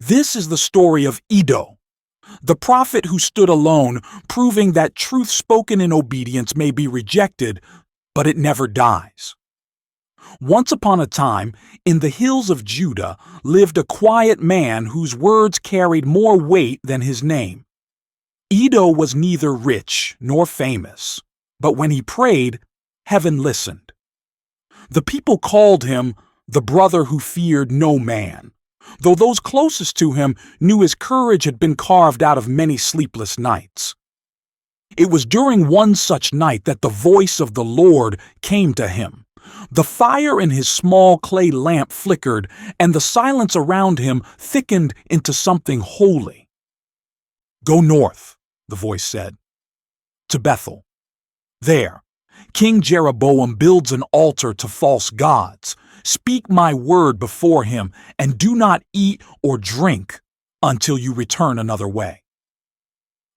This is the story of Iddo, the prophet who stood alone, proving that truth spoken in obedience may be rejected, but it never dies. Once upon a time, in the hills of Judah lived a quiet man whose words carried more weight than his name. Iddo was neither rich nor famous, but when he prayed, heaven listened. The people called him the brother who feared no man, though those closest to him knew his courage had been carved out of many sleepless nights. It was during one such night that the voice of the Lord came to him. The fire in his small clay lamp flickered, and the silence around him thickened into something holy. "Go north," the voice said, "to Bethel. There, King Jeroboam builds an altar to false gods. Speak my word before him, and do not eat or drink until you return another way."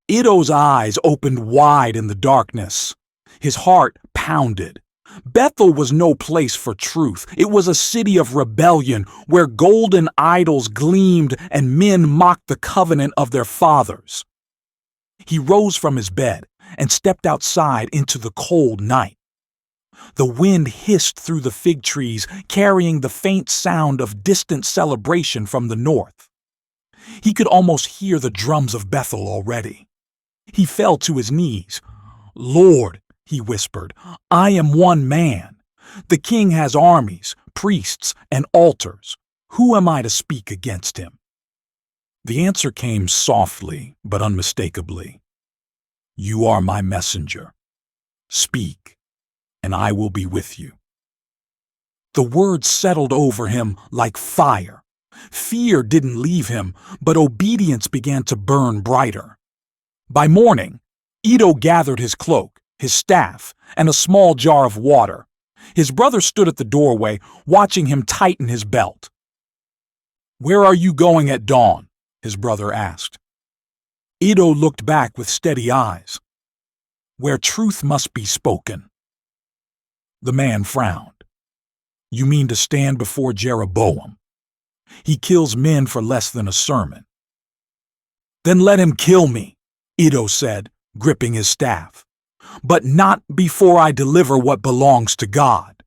Iddo's eyes opened wide in the darkness. His heart pounded. Bethel was no place for truth. It was a city of rebellion where golden idols gleamed and men mocked the covenant of their fathers. He rose from his bed and stepped outside into the cold night. The wind hissed through the fig trees, carrying the faint sound of distant celebration from the north. He could almost hear the drums of Bethel already. He fell to his knees. "Lord," he whispered, "I am one man. The king has armies, priests, and altars. Who am I to speak against him?" The answer came softly but unmistakably. "You are my messenger. Speak, and I will be with you." The words settled over him like fire. Fear didn't leave him, but obedience began to burn brighter. By morning, Iddo gathered his cloak, his staff, and a small jar of water. His brother stood at the doorway, watching him tighten his belt. "Where are you going at dawn?" his brother asked. Iddo looked back with steady eyes. "Where truth must be spoken." The man frowned. "You mean to stand before Jeroboam? He kills men for less than a sermon." "Then let him kill me," Iddo said, gripping his staff. "But not before I deliver what belongs to God."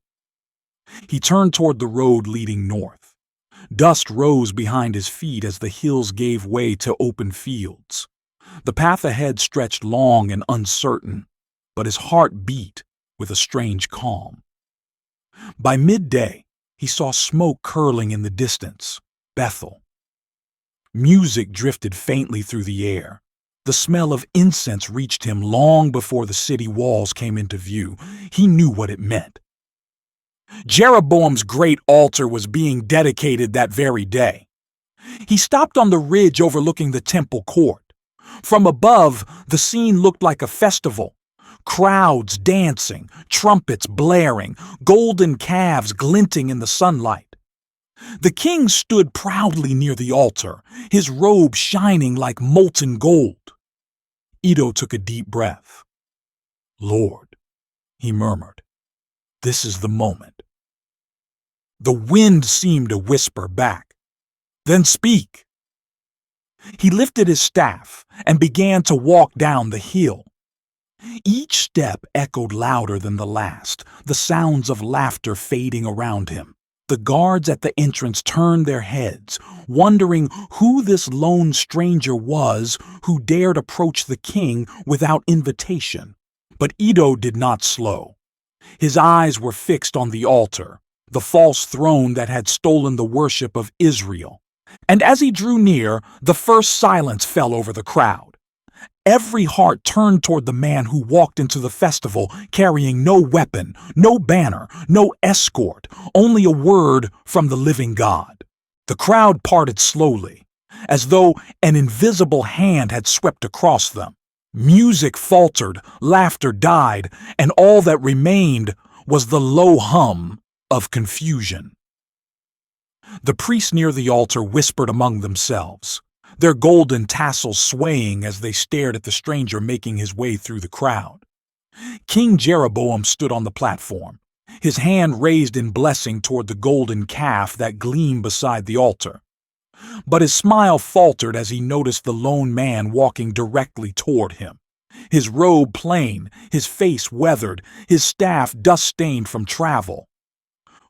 He turned toward the road leading north. Dust rose behind his feet as the hills gave way to open fields. The path ahead stretched long and uncertain, but his heart beat with a strange calm. By midday, he saw smoke curling in the distance, Bethel. Music drifted faintly through the air. The smell of incense reached him long before the city walls came into view. He knew what it meant. Jeroboam's great altar was being dedicated that very day. He stopped on the ridge overlooking the temple court. From above, the scene looked like a festival. Crowds dancing, trumpets blaring, golden calves glinting in the sunlight. The king stood proudly near the altar, his robe shining like molten gold. Iddo took a deep breath. "Lord," he murmured, "this is the moment." The wind seemed to whisper back, "Then speak." He lifted his staff and began to walk down the hill. Each step echoed louder than the last, the sounds of laughter fading around him. The guards at the entrance turned their heads, wondering who this lone stranger was who dared approach the king without invitation. But Iddo did not slow. His eyes were fixed on the altar, the false throne that had stolen the worship of Israel. And as he drew near, the first silence fell over the crowd. Every heart turned toward the man who walked into the festival carrying no weapon, no banner, no escort, only a word from the living God. The crowd parted slowly, as though an invisible hand had swept across them. Music faltered, laughter died, and all that remained was the low hum of confusion. The priests near the altar whispered among themselves, their golden tassels swaying as they stared at the stranger making his way through the crowd. King Jeroboam stood on the platform, his hand raised in blessing toward the golden calf that gleamed beside the altar. But his smile faltered as he noticed the lone man walking directly toward him. His robe plain, his face weathered, his staff dust-stained from travel.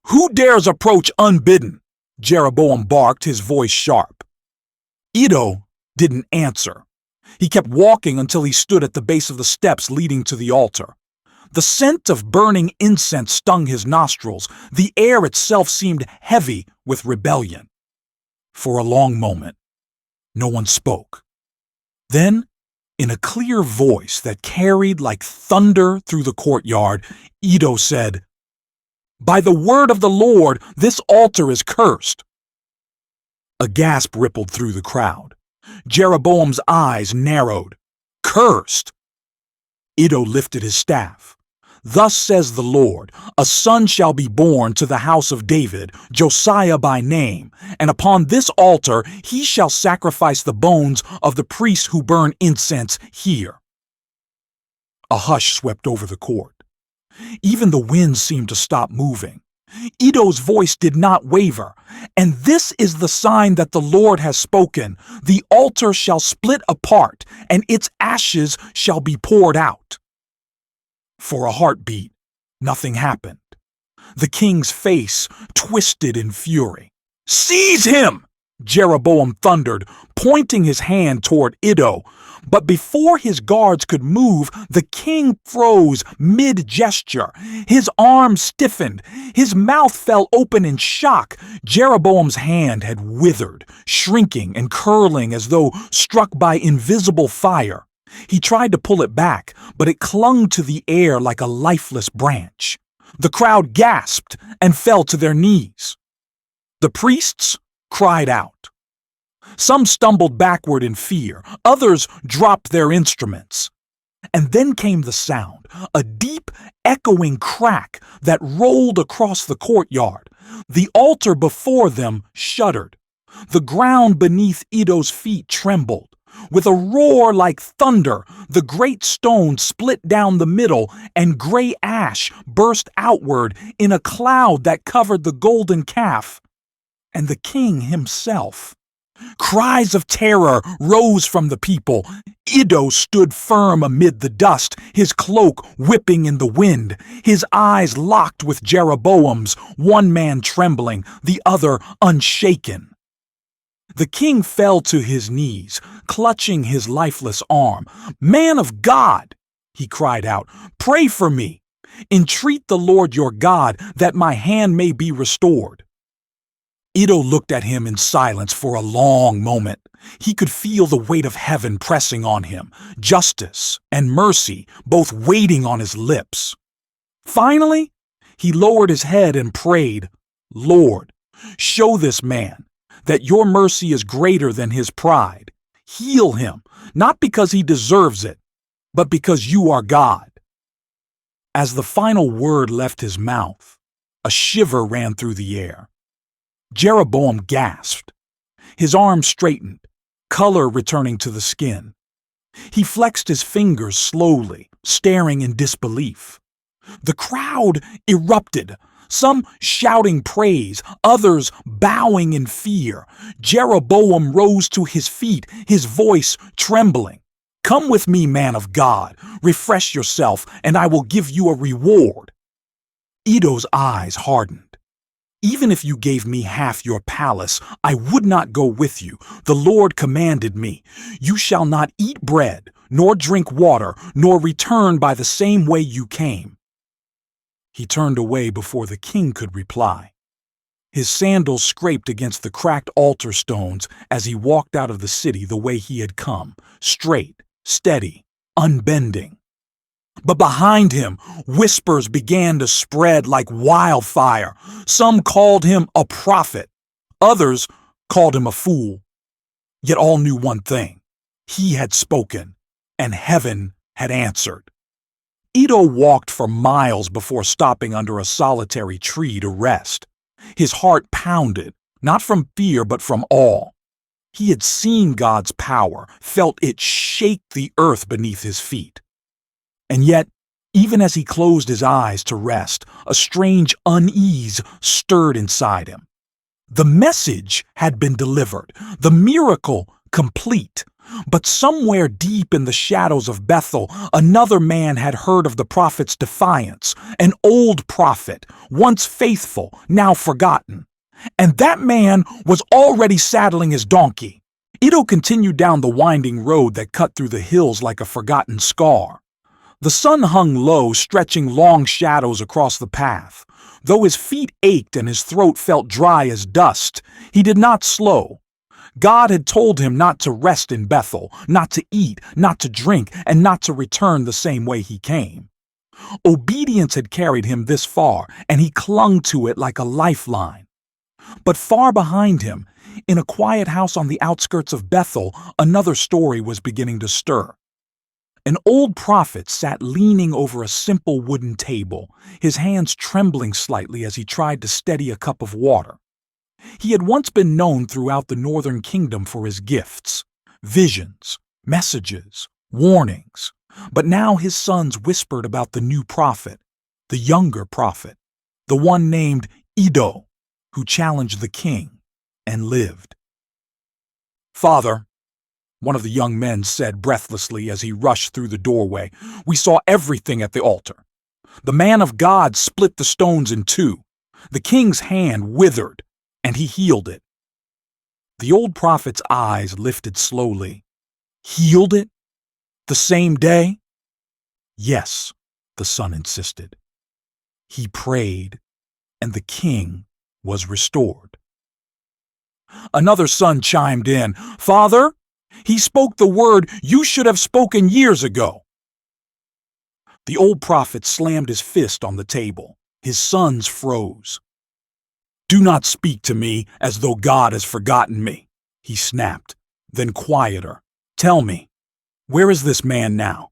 "Who dares approach unbidden?" Jeroboam barked, his voice sharp. Iddo didn't answer. He kept walking until he stood at the base of the steps leading to the altar. The scent of burning incense stung his nostrils. The air itself seemed heavy with rebellion. For a long moment, no one spoke. Then, in a clear voice that carried like thunder through the courtyard, Iddo said, "By the word of the Lord, this altar is cursed." A gasp rippled through the crowd. Jeroboam's eyes narrowed. "Cursed?" Iddo lifted his staff. "Thus says the Lord, a son shall be born to the house of David, Josiah by name, and upon this altar he shall sacrifice the bones of the priests who burn incense here." A hush swept over the court. Even the wind seemed to stop moving. Iddo's voice did not waver. "And this is the sign that the Lord has spoken. The altar shall split apart, and its ashes shall be poured out." For a heartbeat, nothing happened. The king's face twisted in fury. "Seize him!" Jeroboam thundered, pointing his hand toward Iddo. But before his guards could move, the king froze mid-gesture. His arm stiffened. His mouth fell open in shock. Jeroboam's hand had withered, shrinking and curling as though struck by invisible fire. He tried to pull it back, but it clung to the air like a lifeless branch. The crowd gasped and fell to their knees. The priests cried out. Some stumbled backward in fear. Others dropped their instruments. And then came the sound, a deep, echoing crack that rolled across the courtyard. The altar before them shuddered. The ground beneath Iddo's feet trembled. With a roar like thunder, the great stone split down the middle, and gray ash burst outward in a cloud that covered the golden calf and the king himself. Cries of terror rose from the people. Iddo stood firm amid the dust, his cloak whipping in the wind, his eyes locked with Jeroboam's, one man trembling, the other unshaken. The king fell to his knees, clutching his lifeless arm. "Man of God," he cried out, "pray for me. Entreat the Lord your God that my hand may be restored." Iddo looked at him in silence for a long moment. He could feel the weight of heaven pressing on him, justice and mercy both waiting on his lips. Finally, he lowered his head and prayed, "Lord, show this man that your mercy is greater than his pride. Heal him, not because he deserves it, but because you are God." As the final word left his mouth, a shiver ran through the air. Jeroboam gasped. His arms straightened, color returning to the skin. He flexed his fingers slowly, staring in disbelief. The crowd erupted, some shouting praise, others bowing in fear. Jeroboam rose to his feet, his voice trembling. "Come with me, man of God. Refresh yourself, and I will give you a reward." Iddo's eyes hardened. "Even if you gave me half your palace, I would not go with you. The Lord commanded me, 'You shall not eat bread, nor drink water, nor return by the same way you came.'" He turned away before the king could reply. His sandals scraped against the cracked altar stones as he walked out of the city the way he had come, straight, steady, unbending. But behind him, whispers began to spread like wildfire. Some called him a prophet. Others called him a fool. Yet all knew one thing. He had spoken, and heaven had answered. Iddo walked for miles before stopping under a solitary tree to rest. His heart pounded, not from fear but from awe. He had seen God's power, felt it shake the earth beneath his feet. And yet, even as he closed his eyes to rest, a strange unease stirred inside him. The message had been delivered, the miracle complete. But somewhere deep in the shadows of Bethel, another man had heard of the prophet's defiance, an old prophet, once faithful, now forgotten. And that man was already saddling his donkey. Iddo continued down the winding road that cut through the hills like a forgotten scar. The sun hung low, stretching long shadows across the path. Though his feet ached and his throat felt dry as dust, he did not slow. God had told him not to rest in Bethel, not to eat, not to drink, and not to return the same way he came. Obedience had carried him this far, and he clung to it like a lifeline. But far behind him, in a quiet house on the outskirts of Bethel, another story was beginning to stir. An old prophet sat leaning over a simple wooden table, his hands trembling slightly as he tried to steady a cup of water. He had once been known throughout the northern kingdom for his gifts, visions, messages, warnings, but now his sons whispered about the new prophet, the younger prophet, the one named Iddo, who challenged the king and lived. "Father," one of the young men said breathlessly as he rushed through the doorway, "we saw everything at the altar. The man of God split the stones in two. The king's hand withered, and he healed it." The old prophet's eyes lifted slowly. "Healed it? The same day?" "Yes," the son insisted. "He prayed, and the king was restored." Another son chimed in, "Father, he spoke the word you should have spoken years ago." The old prophet slammed his fist on the table. His sons froze. "Do not speak to me as though God has forgotten me," he snapped, then quieter. "Tell me, where is this man now?"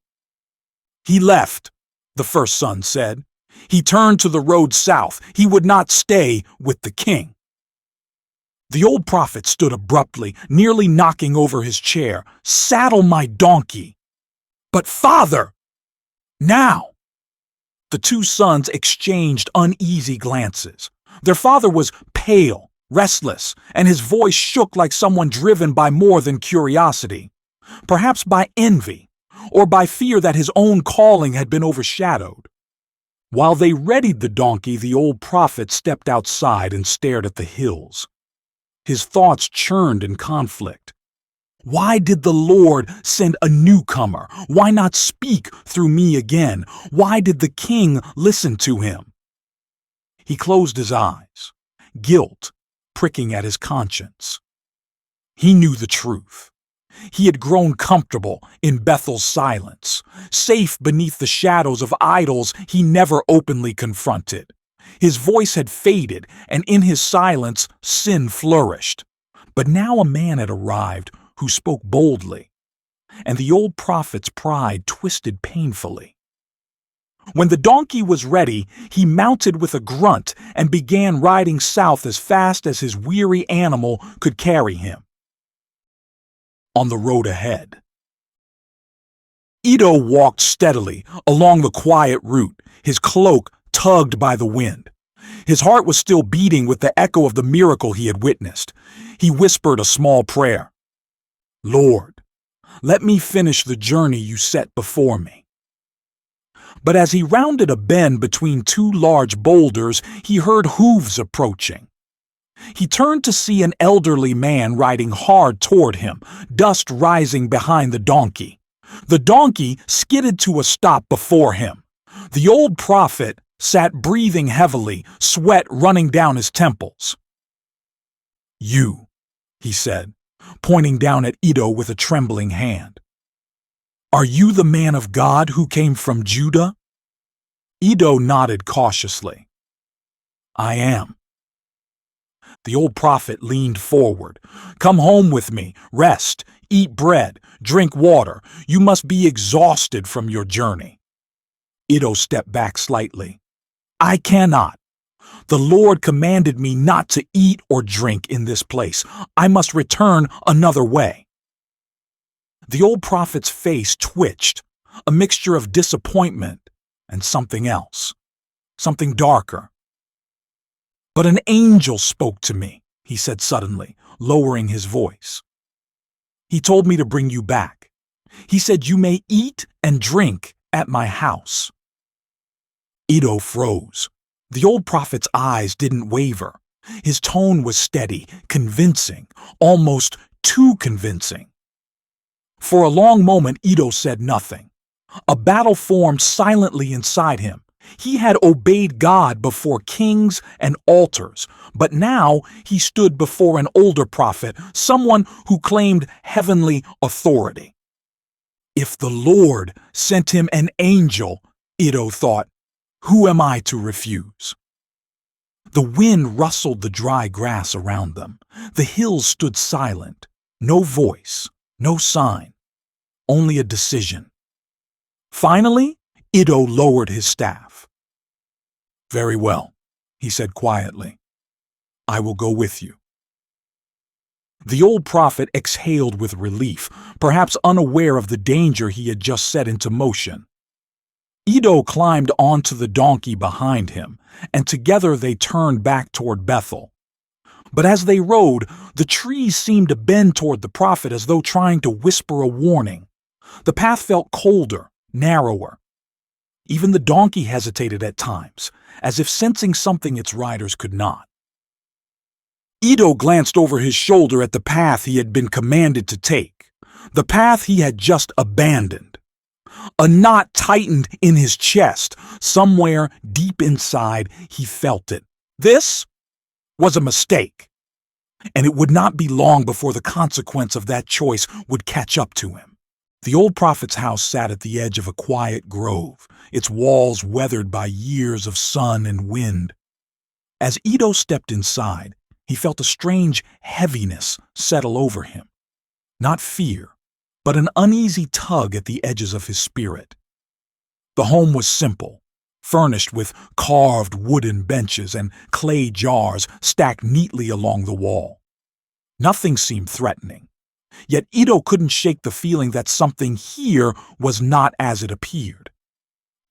"He left," the first son said. "He turned to the road south. He would not stay with the king." The old prophet stood abruptly, nearly knocking over his chair. "Saddle my donkey." "But father!" "Now!" The two sons exchanged uneasy glances. Their father was pale, restless, and his voice shook like someone driven by more than curiosity, perhaps by envy, or by fear that his own calling had been overshadowed. While they readied the donkey, the old prophet stepped outside and stared at the hills. His thoughts churned in conflict. Why did the Lord send a newcomer? Why not speak through me again? Why did the king listen to him? He closed his eyes, guilt pricking at his conscience. He knew the truth. He had grown comfortable in Bethel's silence, safe beneath the shadows of idols he never openly confronted. His voice had faded, and in his silence, sin flourished. But now a man had arrived who spoke boldly, and the old prophet's pride twisted painfully. When the donkey was ready, he mounted with a grunt and began riding south as fast as his weary animal could carry him. On the road ahead, Iddo walked steadily along the quiet route, his cloak tugged by the wind. His heart was still beating with the echo of the miracle he had witnessed. He whispered a small prayer. "Lord, let me finish the journey you set before me." But as he rounded a bend between two large boulders, he heard hooves approaching. He turned to see an elderly man riding hard toward him, dust rising behind the donkey. The donkey skidded to a stop before him. The old prophet sat breathing heavily, sweat running down his temples. "You," he said, pointing down at Iddo with a trembling hand. "Are you the man of God who came from Judah?" Iddo nodded cautiously. "I am." The old prophet leaned forward. "Come home with me, rest, eat bread, drink water. You must be exhausted from your journey." Iddo stepped back slightly. "I cannot. The Lord commanded me not to eat or drink in this place. I must return another way." The old prophet's face twitched, a mixture of disappointment and something else, something darker. "But an angel spoke to me," he said suddenly, lowering his voice. "He told me to bring you back. He said you may eat and drink at my house." Iddo froze. The old prophet's eyes didn't waver. His tone was steady, convincing, almost too convincing. For a long moment, Iddo said nothing. A battle formed silently inside him. He had obeyed God before kings and altars, but now he stood before an older prophet, someone who claimed heavenly authority. If the Lord sent him an angel, Iddo thought, who am I to refuse? The wind rustled the dry grass around them. The hills stood silent. No voice, no sign, only a decision. Finally, Iddo lowered his staff. "Very well," he said quietly. "I will go with you." The old prophet exhaled with relief, perhaps unaware of the danger he had just set into motion. Iddo climbed onto the donkey behind him, and together they turned back toward Bethel. But as they rode, the trees seemed to bend toward the prophet as though trying to whisper a warning. The path felt colder, narrower. Even the donkey hesitated at times, as if sensing something its riders could not. Iddo glanced over his shoulder at the path he had been commanded to take, the path he had just abandoned. A knot tightened in his chest. Somewhere deep inside, he felt it. This was a mistake, and it would not be long before the consequence of that choice would catch up to him. The old prophet's house sat at the edge of a quiet grove, its walls weathered by years of sun and wind. As Iddo stepped inside, he felt a strange heaviness settle over him. Not fear, but an uneasy tug at the edges of his spirit. The home was simple, furnished with carved wooden benches and clay jars stacked neatly along the wall. Nothing seemed threatening, yet Iddo couldn't shake the feeling that something here was not as it appeared.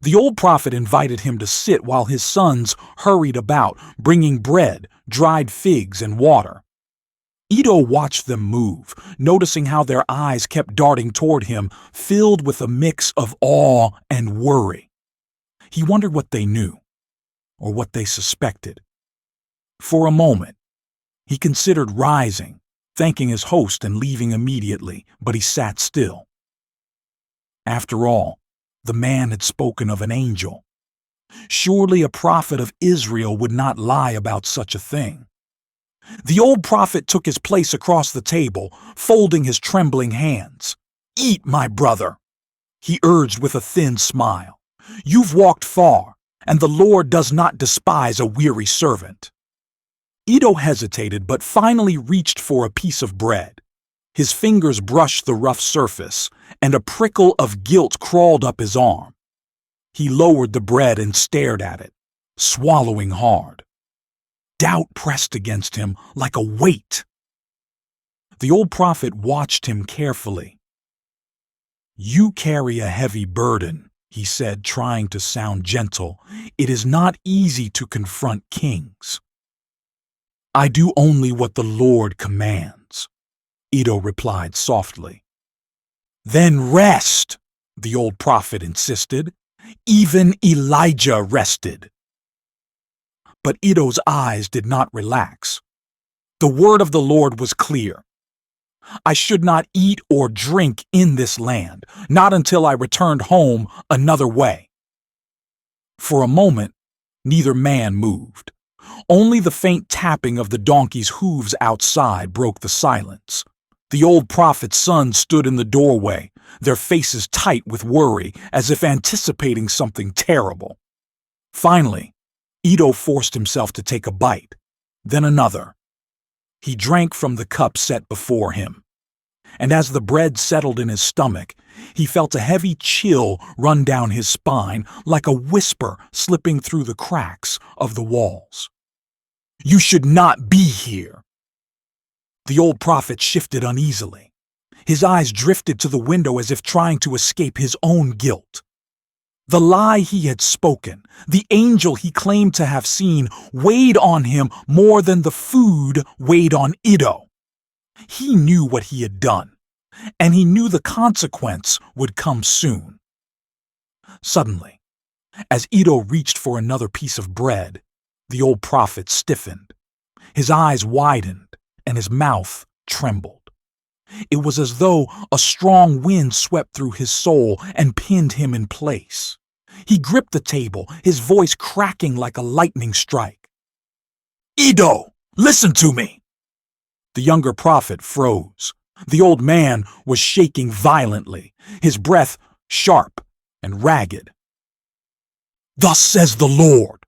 The old prophet invited him to sit while his sons hurried about, bringing bread, dried figs, and water. Iddo watched them move, noticing how their eyes kept darting toward him, filled with a mix of awe and worry. He wondered what they knew, or what they suspected. For a moment, he considered rising, thanking his host and leaving immediately, but he sat still. After all, the man had spoken of an angel. Surely a prophet of Israel would not lie about such a thing. The old prophet took his place across the table, folding his trembling hands. "Eat, my brother," he urged with a thin smile. "You've walked far, and the Lord does not despise a weary servant." Iddo hesitated, but finally reached for a piece of bread. His fingers brushed the rough surface, and a prickle of guilt crawled up his arm. He lowered the bread and stared at it, swallowing hard. Doubt pressed against him like a weight. The old prophet watched him carefully. "You carry a heavy burden," he said, trying to sound gentle. "It is not easy to confront kings." "I do only what the Lord commands," Iddo replied softly. "Then rest," the old prophet insisted. "Even Elijah rested." But Iddo's eyes did not relax. The word of the Lord was clear. "I should not eat or drink in this land, not until I returned home another way." For a moment, neither man moved. Only the faint tapping of the donkey's hooves outside broke the silence. The old prophet's sons stood in the doorway, their faces tight with worry, as if anticipating something terrible. Finally, Iddo forced himself to take a bite, then another. He drank from the cup set before him, and as the bread settled in his stomach, he felt a heavy chill run down his spine like a whisper slipping through the cracks of the walls. "You should not be here." The old prophet shifted uneasily. His eyes drifted to the window as if trying to escape his own guilt. The lie he had spoken, the angel he claimed to have seen, weighed on him more than the food weighed on Iddo. He knew what he had done, and he knew the consequence would come soon. Suddenly, as Iddo reached for another piece of bread, the old prophet stiffened. His eyes widened, and his mouth trembled. It was as though a strong wind swept through his soul and pinned him in place. He gripped the table, his voice cracking like a lightning strike. "Iddo, listen to me!" The younger prophet froze. The old man was shaking violently, his breath sharp and ragged. "Thus says the Lord,"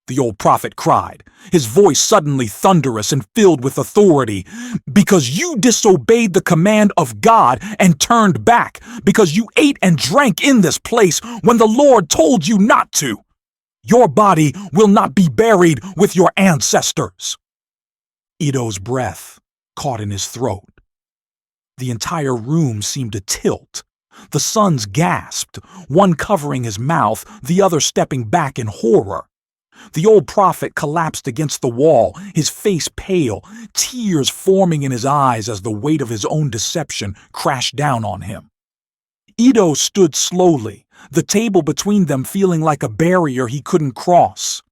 the old prophet cried, his voice suddenly thunderous and filled with authority, "because you disobeyed the command of God and turned back, because you ate and drank in this place when the Lord told you not to. Your body will not be buried with your ancestors." Iddo's breath caught in his throat. The entire room seemed to tilt. The sons gasped, one covering his mouth, the other stepping back in horror. The old prophet collapsed against the wall, his face pale, tears forming in his eyes as the weight of his own deception crashed down on him. Iddo stood slowly, the table between them feeling like a barrier he couldn't cross.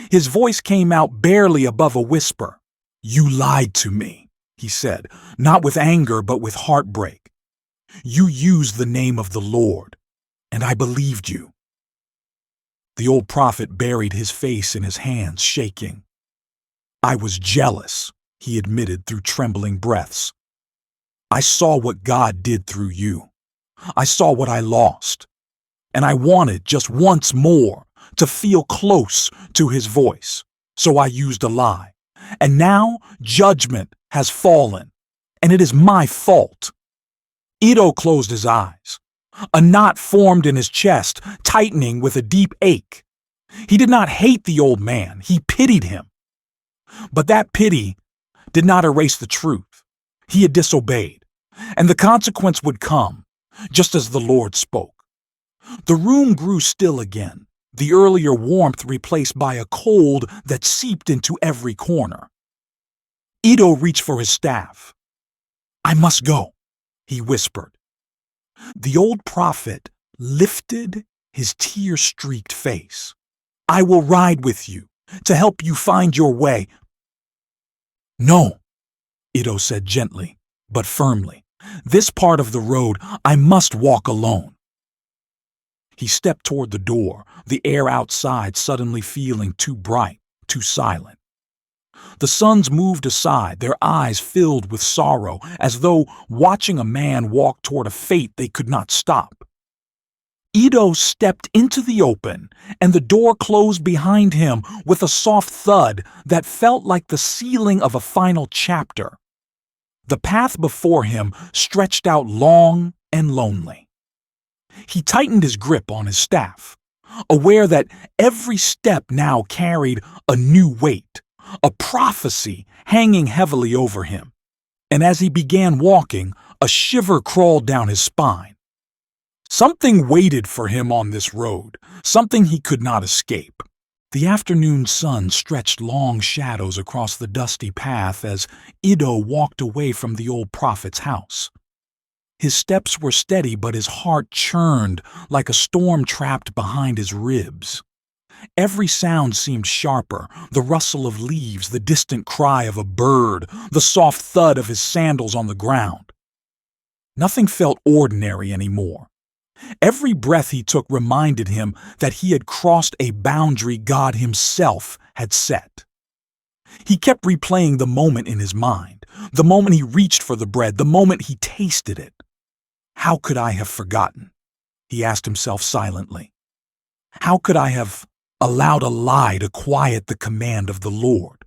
His voice came out barely above a whisper. "You lied to me," he said, not with anger but with heartbreak. "You used the name of the Lord, and I believed you." The old prophet buried his face in his hands, shaking. "I was jealous," he admitted through trembling breaths. "I saw what God did through you. I saw what I lost. And I wanted just once more to feel close to his voice, so I used a lie. And now judgment has fallen, and it is my fault." Iddo closed his eyes. A knot formed in his chest, tightening with a deep ache. He did not hate the old man, he pitied him. But that pity did not erase the truth. He had disobeyed, and the consequence would come, just as the Lord spoke. The room grew still again, the earlier warmth replaced by a cold that seeped into every corner. Iddo reached for his staff. "I must go," he whispered. The old prophet lifted his tear-streaked face. "I will ride with you to help you find your way." "No," Iddo said gently, but firmly. "This part of the road I must walk alone." He stepped toward the door, the air outside suddenly feeling too bright, too silent. The sons moved aside, their eyes filled with sorrow, as though watching a man walk toward a fate they could not stop. Iddo stepped into the open, and the door closed behind him with a soft thud that felt like the sealing of a final chapter. The path before him stretched out long and lonely. He tightened his grip on his staff, aware that every step now carried a new weight, a prophecy hanging heavily over him. And as he began walking, a shiver crawled down his spine. Something waited for him on this road, something he could not escape. The afternoon sun stretched long shadows across the dusty path as Iddo walked away from the old prophet's house. His steps were steady, but his heart churned like a storm trapped behind his ribs. Every sound seemed sharper, the rustle of leaves, the distant cry of a bird, the soft thud of his sandals on the ground. Nothing felt ordinary anymore. Every breath he took reminded him that he had crossed a boundary God himself had set. He kept replaying the moment in his mind, the moment he reached for the bread, the moment he tasted it. How could I have forgotten? He asked himself silently. How could I have allowed a lie to quiet the command of the Lord?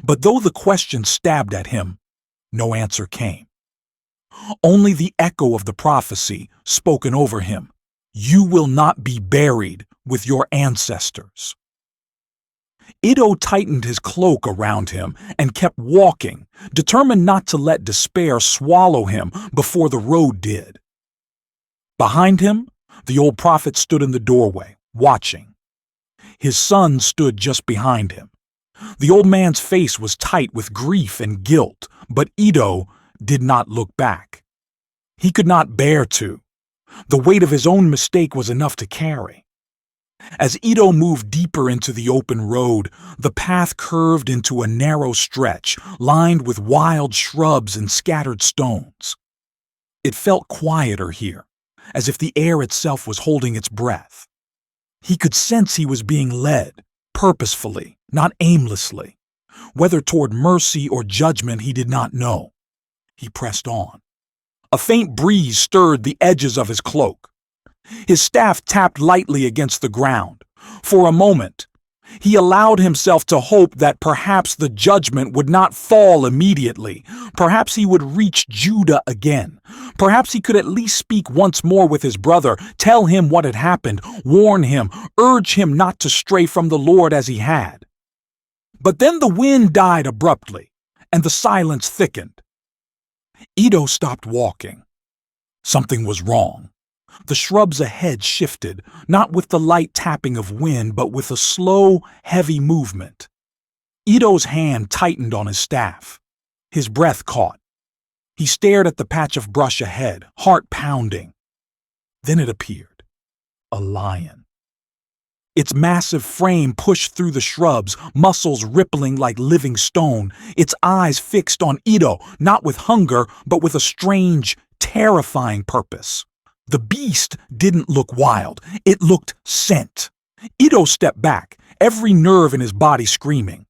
But though the question stabbed at him, no answer came. Only the echo of the prophecy spoken over him. You will not be buried with your ancestors. Iddo tightened his cloak around him and kept walking, determined not to let despair swallow him before the road did. Behind him, The old prophet stood in the doorway, watching. His son stood just behind him. The old man's face was tight with grief and guilt, but Iddo did not look back. He could not bear to. The weight of his own mistake was enough to carry. As Iddo moved deeper into the open road, the path curved into a narrow stretch lined with wild shrubs and scattered stones. It felt quieter here, as if the air itself was holding its breath. He could sense he was being led, purposefully, not aimlessly. Whether toward mercy or judgment he did not know. He pressed on. A faint breeze stirred the edges of his cloak. His staff tapped lightly against the ground. For a moment, he allowed himself to hope that perhaps the judgment would not fall immediately. Perhaps he would reach Judah again. Perhaps he could at least speak once more with his brother, tell him what had happened, warn him, urge him not to stray from the Lord as he had. But then the wind died abruptly, and the silence thickened. Iddo stopped walking. Something was wrong. The shrubs ahead shifted, not with the light tapping of wind, but with a slow, heavy movement. Iddo's hand tightened on his staff. His breath caught. He stared at the patch of brush ahead, heart pounding. Then it appeared. A lion. Its massive frame pushed through the shrubs, muscles rippling like living stone, its eyes fixed on Iddo, not with hunger, but with a strange, terrifying purpose. The beast didn't look wild. It looked scent. Iddo stepped back, every nerve in his body screaming.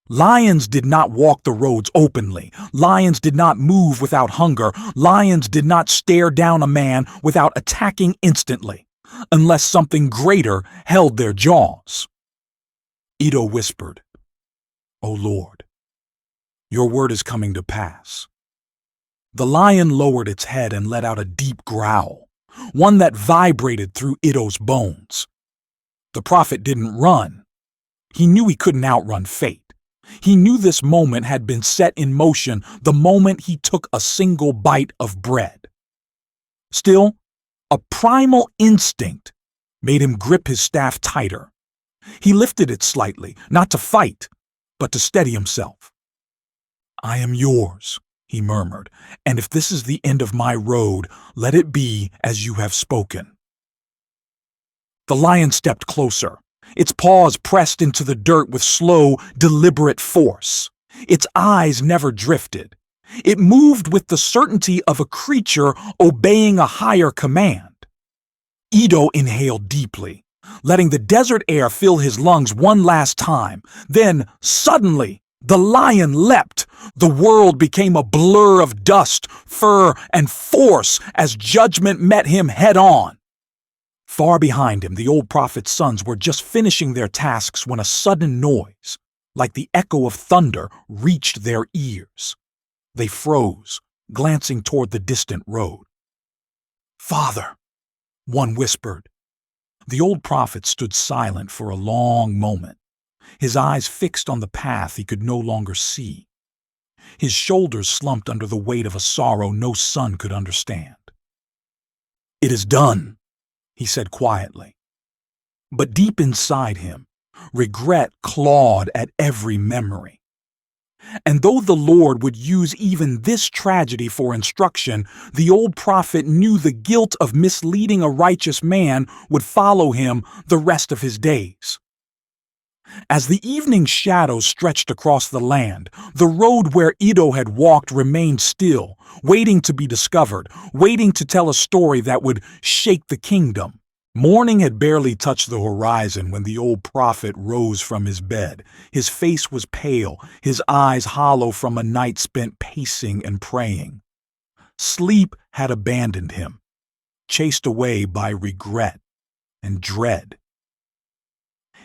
Lions did not walk the roads openly. Lions did not move without hunger. Lions did not stare down a man without attacking instantly, unless something greater held their jaws. Iddo whispered, "O Lord, your word is coming to pass." The lion lowered its head and let out a deep growl, one that vibrated through Iddo's bones. The prophet didn't run. He knew he couldn't outrun fate. He knew this moment had been set in motion the moment he took a single bite of bread. Still, a primal instinct made him grip his staff tighter. He lifted it slightly, not to fight, but to steady himself. "I am yours," he murmured, "and if this is the end of my road, let it be as you have spoken." The lion stepped closer. Its paws pressed into the dirt with slow, deliberate force. Its eyes never drifted. It moved with the certainty of a creature obeying a higher command. Iddo inhaled deeply, letting the desert air fill his lungs one last time. Then, suddenly, the lion leapt. The world became a blur of dust, fur, and force as judgment met him head-on. Far behind him, the old prophet's sons were just finishing their tasks when a sudden noise, like the echo of thunder, reached their ears. They froze, glancing toward the distant road. "Father," one whispered. The old prophet stood silent for a long moment, his eyes fixed on the path he could no longer see. His shoulders slumped under the weight of a sorrow no son could understand. "It is done," he said quietly. But deep inside him, regret clawed at every memory. And though the Lord would use even this tragedy for instruction, the old prophet knew the guilt of misleading a righteous man would follow him the rest of his days. As the evening shadows stretched across the land, the road where Iddo had walked remained still, waiting to be discovered, waiting to tell a story that would shake the kingdom. Morning had barely touched the horizon when the old prophet rose from his bed. His face was pale, his eyes hollow from a night spent pacing and praying. Sleep had abandoned him, chased away by regret and dread.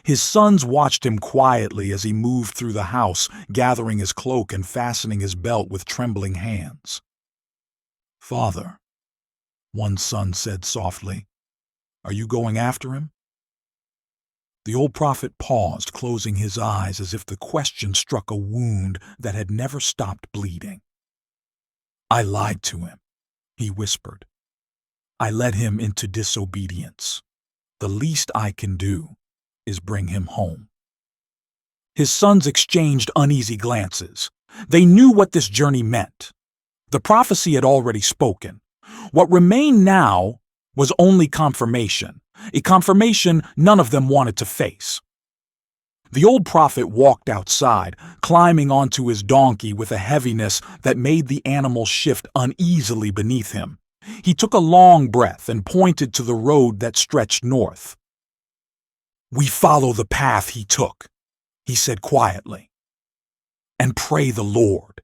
His sons watched him quietly as he moved through the house, gathering his cloak and fastening his belt with trembling hands. "Father," one son said softly, "are you going after him?" The old prophet paused, closing his eyes as if the question struck a wound that had never stopped bleeding. "I lied to him," he whispered. I led him into disobedience. The least I can do is bring him home." His sons exchanged uneasy glances. They knew what this journey meant. The prophecy had already spoken. What remained now was only confirmation, a confirmation none of them wanted to face. The old prophet walked outside, climbing onto his donkey with a heaviness that made the animal shift uneasily beneath him. He took a long breath and pointed to the road that stretched north. "We follow the path he took," he said quietly, "and pray the Lord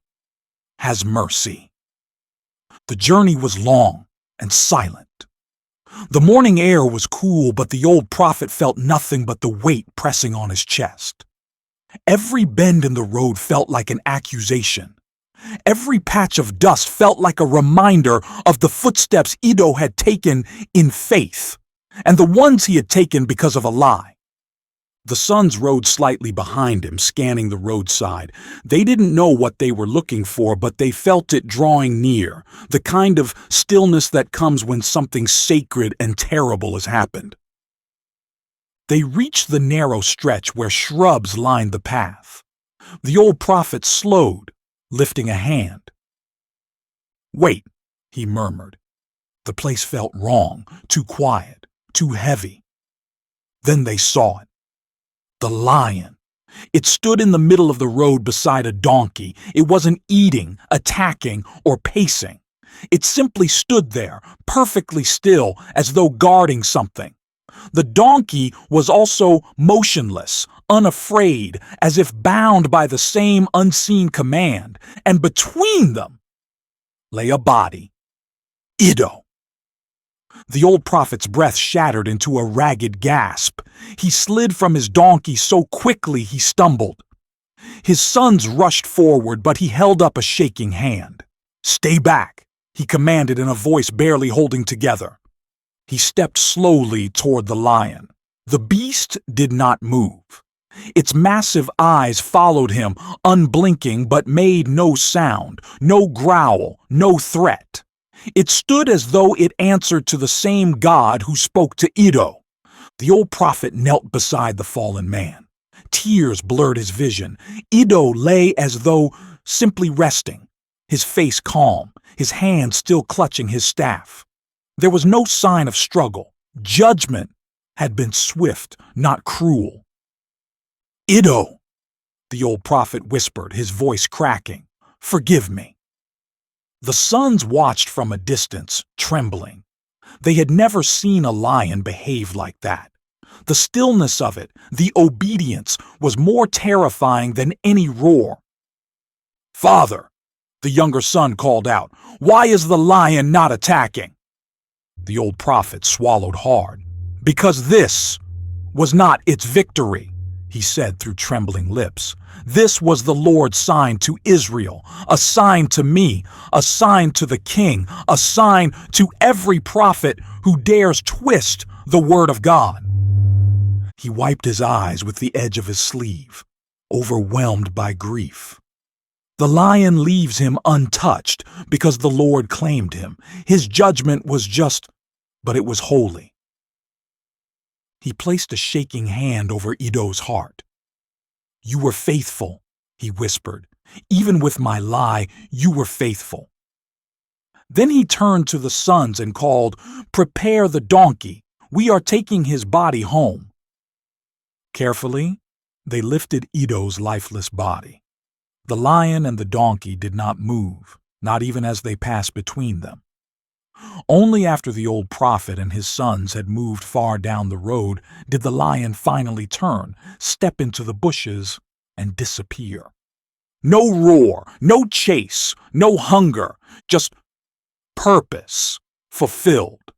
has mercy." The journey was long and silent. The morning air was cool, but the old prophet felt nothing but the weight pressing on his chest. Every bend in the road felt like an accusation. Every patch of dust felt like a reminder of the footsteps Iddo had taken in faith, and the ones he had taken because of a lie. The sons rode slightly behind him, scanning the roadside. They didn't know what they were looking for, but they felt it drawing near, the kind of stillness that comes when something sacred and terrible has happened. They reached the narrow stretch where shrubs lined the path. The old prophet slowed, lifting a hand. "Wait," he murmured. The place felt wrong, too quiet, too heavy. Then they saw it. The lion. It stood in the middle of the road beside a donkey. It wasn't eating, attacking, or pacing. It simply stood there, perfectly still, as though guarding something. The donkey was also motionless, unafraid, as if bound by the same unseen command, and between them lay a body. Iddo. The old prophet's breath shattered into a ragged gasp. He slid from his donkey so quickly he stumbled. His sons rushed forward, but he held up a shaking hand. "Stay back," he commanded in a voice barely holding together. He stepped slowly toward the lion. The beast did not move. Its massive eyes followed him, unblinking, but made no sound, no growl, no threat. It stood as though it answered to the same God who spoke to Iddo. The old prophet knelt beside the fallen man. Tears blurred his vision. Iddo lay as though simply resting, his face calm, his hand still clutching his staff. There was no sign of struggle. Judgment had been swift, not cruel. "Iddo," the old prophet whispered, his voice cracking, "forgive me." The sons watched from a distance, trembling. They had never seen a lion behave like that. The stillness of it, the obedience, was more terrifying than any roar. "Father," the younger son called out, "why is the lion not attacking?" The old prophet swallowed hard. "Because this was not its victory," he said through trembling lips. "This was the Lord's sign to Israel, a sign to me, a sign to the king, a sign to every prophet who dares twist the word of God." He wiped his eyes with the edge of his sleeve, overwhelmed by grief. The lion leaves him untouched because the Lord claimed him. His judgment was just, but it was holy. He placed a shaking hand over Iddo's heart. "You were faithful," he whispered. "Even with my lie, you were faithful." Then he turned to the sons and called, "Prepare the donkey. We are taking his body home." Carefully, they lifted Iddo's lifeless body. The lion and the donkey did not move, not even as they passed between them. Only after the old prophet and his sons had moved far down the road did the lion finally turn, step into the bushes, and disappear. No roar, no chase, no hunger, just purpose fulfilled.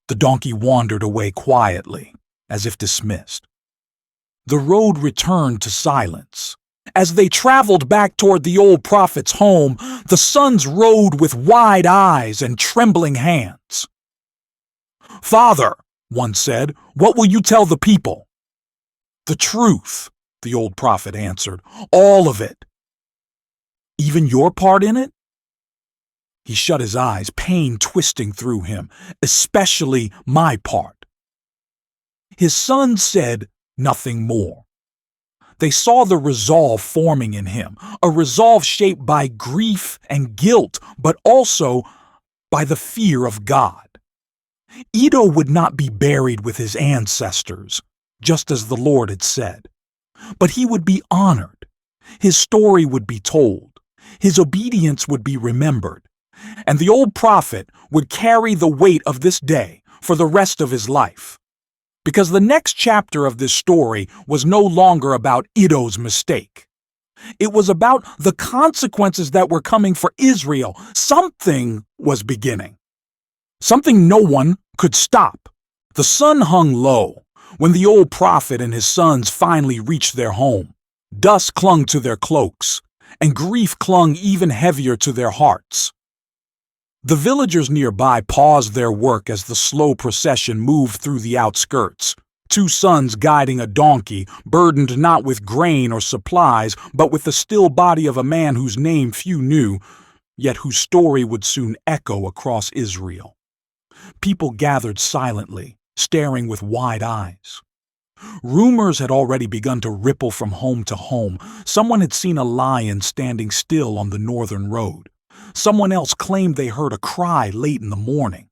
The donkey wandered away quietly, as if dismissed. The road returned to silence. As they traveled back toward the old prophet's home, the sons rode with wide eyes and trembling hands. "Father," one said, "what will you tell the people?" "The truth," the old prophet answered, "all of it." "Even your part in it?" He shut his eyes, pain twisting through him, especially my part. His sons said nothing more. They saw the resolve forming in him, a resolve shaped by grief and guilt, but also by the fear of God. Iddo would not be buried with his ancestors, just as the Lord had said, but he would be honored. His story would be told. His obedience would be remembered. And the old prophet would carry the weight of this day for the rest of his life. Because the next chapter of this story was no longer about Iddo's mistake. It was about the consequences that were coming for Israel. Something was beginning. Something no one could stop. The sun hung low when the old prophet and his sons finally reached their home. Dust clung to their cloaks, and grief clung even heavier to their hearts. The villagers nearby paused their work as the slow procession moved through the outskirts, 2 sons guiding a donkey, burdened not with grain or supplies, but with the still body of a man whose name few knew, yet whose story would soon echo across Israel. People gathered silently, staring with wide eyes. Rumors had already begun to ripple from home to home. Someone had seen a lion standing still on the northern road. Someone else claimed they heard a cry late in the morning.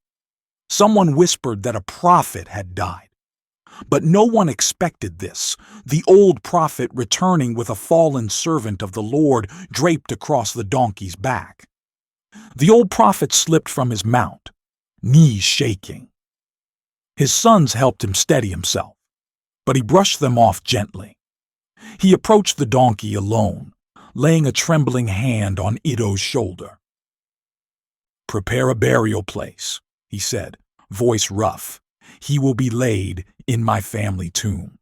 Someone whispered that a prophet had died. But no one expected this, the old prophet returning with a fallen servant of the Lord draped across the donkey's back. The old prophet slipped from his mount, knees shaking. His sons helped him steady himself, but he brushed them off gently. He approached the donkey alone, laying a trembling hand on Iddo's shoulder. "Prepare a burial place," he said, voice rough. "He will be laid in my family tomb."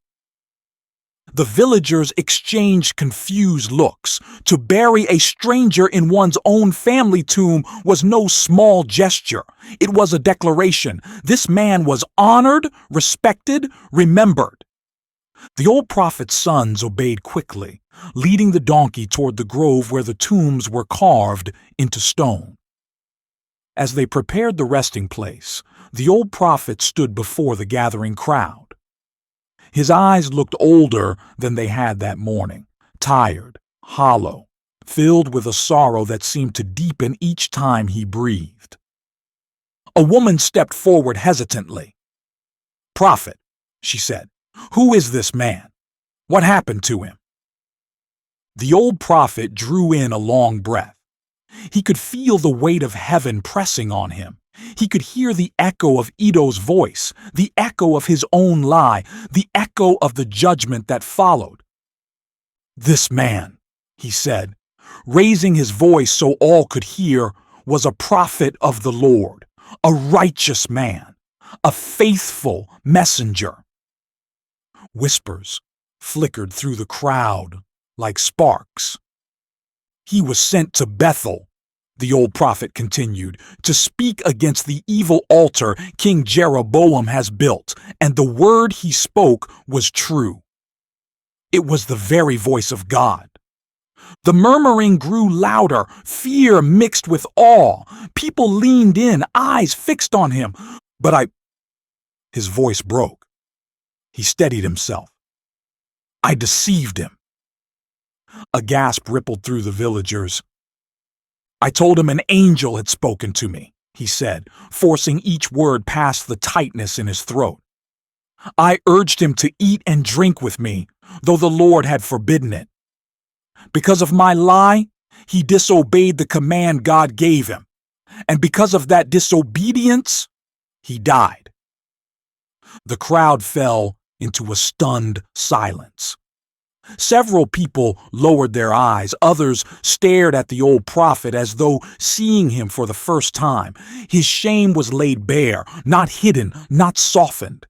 The villagers exchanged confused looks. To bury a stranger in one's own family tomb was no small gesture. It was a declaration. This man was honored, respected, remembered. The old prophet's sons obeyed quickly, leading the donkey toward the grove where the tombs were carved into stone. As they prepared the resting place, the old prophet stood before the gathering crowd. His eyes looked older than they had that morning, tired, hollow, filled with a sorrow that seemed to deepen each time he breathed. A woman stepped forward hesitantly. "Prophet," she said, "who is this man? What happened to him?" The old prophet drew in a long breath. He could feel the weight of heaven pressing on him. He could hear the echo of Iddo's voice, the echo of his own lie, the echo of the judgment that followed. "This man," he said, raising his voice so all could hear, "was a prophet of the Lord, a righteous man, a faithful messenger." Whispers flickered through the crowd like sparks. "He was sent to Bethel," the old prophet continued, "to speak against the evil altar King Jeroboam has built, and the word he spoke was true." It was the very voice of God. The murmuring grew louder, fear mixed with awe. People leaned in, eyes fixed on him. His voice broke. He steadied himself. "I deceived him." A gasp rippled through the villagers. "I told him an angel had spoken to me," he said, forcing each word past the tightness in his throat. "I urged him to eat and drink with me, though the Lord had forbidden it. Because of my lie, he disobeyed the command God gave him, and because of that disobedience, he died." The crowd fell into a stunned silence. Several people lowered their eyes. Others stared at the old prophet as though seeing him for the first time. His shame was laid bare, not hidden, not softened.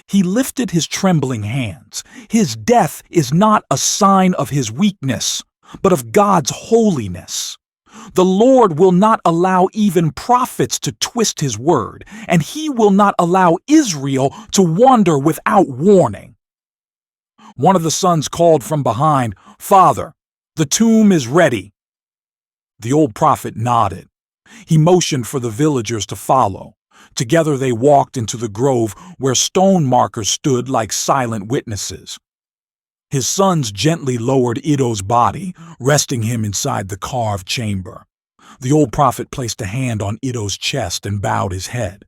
He lifted his trembling hands. His death is not a sign of his weakness, but of God's holiness. The Lord will not allow even prophets to twist his word, and he will not allow Israel to wander without warning. One of the sons called from behind, "Father, the tomb is ready." The old prophet nodded, He motioned for the villagers to follow. Together they walked into the grove where stone markers stood like silent witnesses. His sons gently lowered Iddo's body, resting him inside the carved chamber. The old prophet placed a hand on Iddo's chest and bowed his head.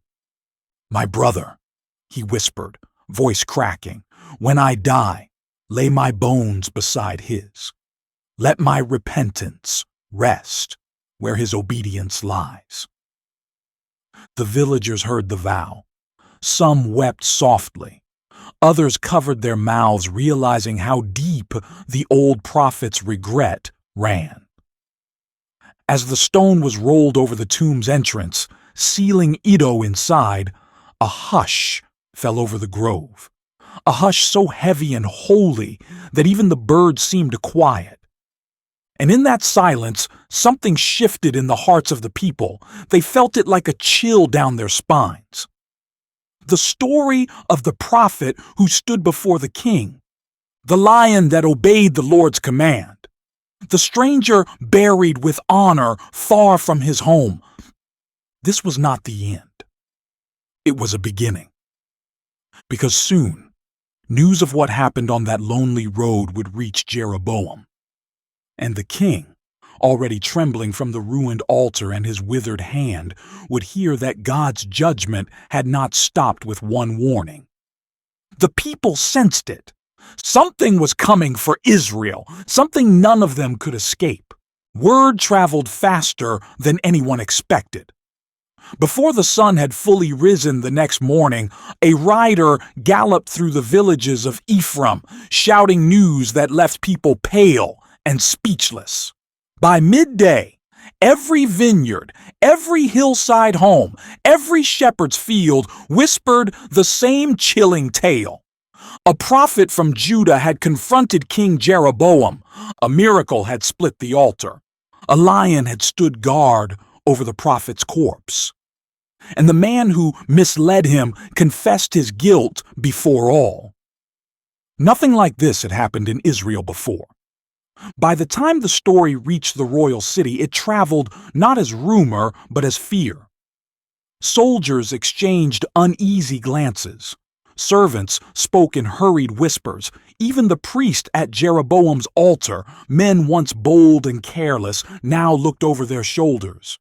"My brother," he whispered, voice cracking, "when I die, lay my bones beside his. Let my repentance rest where his obedience lies." The villagers heard the vow. Some wept softly. Others covered their mouths, realizing how deep the old prophet's regret ran. As the stone was rolled over the tomb's entrance, sealing Iddo inside, a hush fell over the grove. A hush so heavy and holy that even the birds seemed quiet. And in that silence, something shifted in the hearts of the people. They felt it like a chill down their spines. The story of the prophet who stood before the king, the lion that obeyed the Lord's command, the stranger buried with honor far from his home. This was not the end. It was a beginning. Because soon, news of what happened on that lonely road would reach Jeroboam. And the king, already trembling from the ruined altar and his withered hand, would hear that God's judgment had not stopped with one warning. The people sensed it. Something was coming for Israel, something none of them could escape. Word traveled faster than anyone expected. Before the sun had fully risen the next morning, a rider galloped through the villages of Ephraim, shouting news that left people pale and speechless. By midday, every vineyard, every hillside home, every shepherd's field whispered the same chilling tale. A prophet from Judah had confronted King Jeroboam. A miracle had split the altar. A lion had stood guard over the prophet's corpse. And the man who misled him confessed his guilt before all. Nothing like this had happened in Israel before. By the time the story reached the royal city, it traveled not as rumor, but as fear. Soldiers exchanged uneasy glances. Servants spoke in hurried whispers. Even the priest at Jeroboam's altar, men once bold and careless, now looked over their shoulders.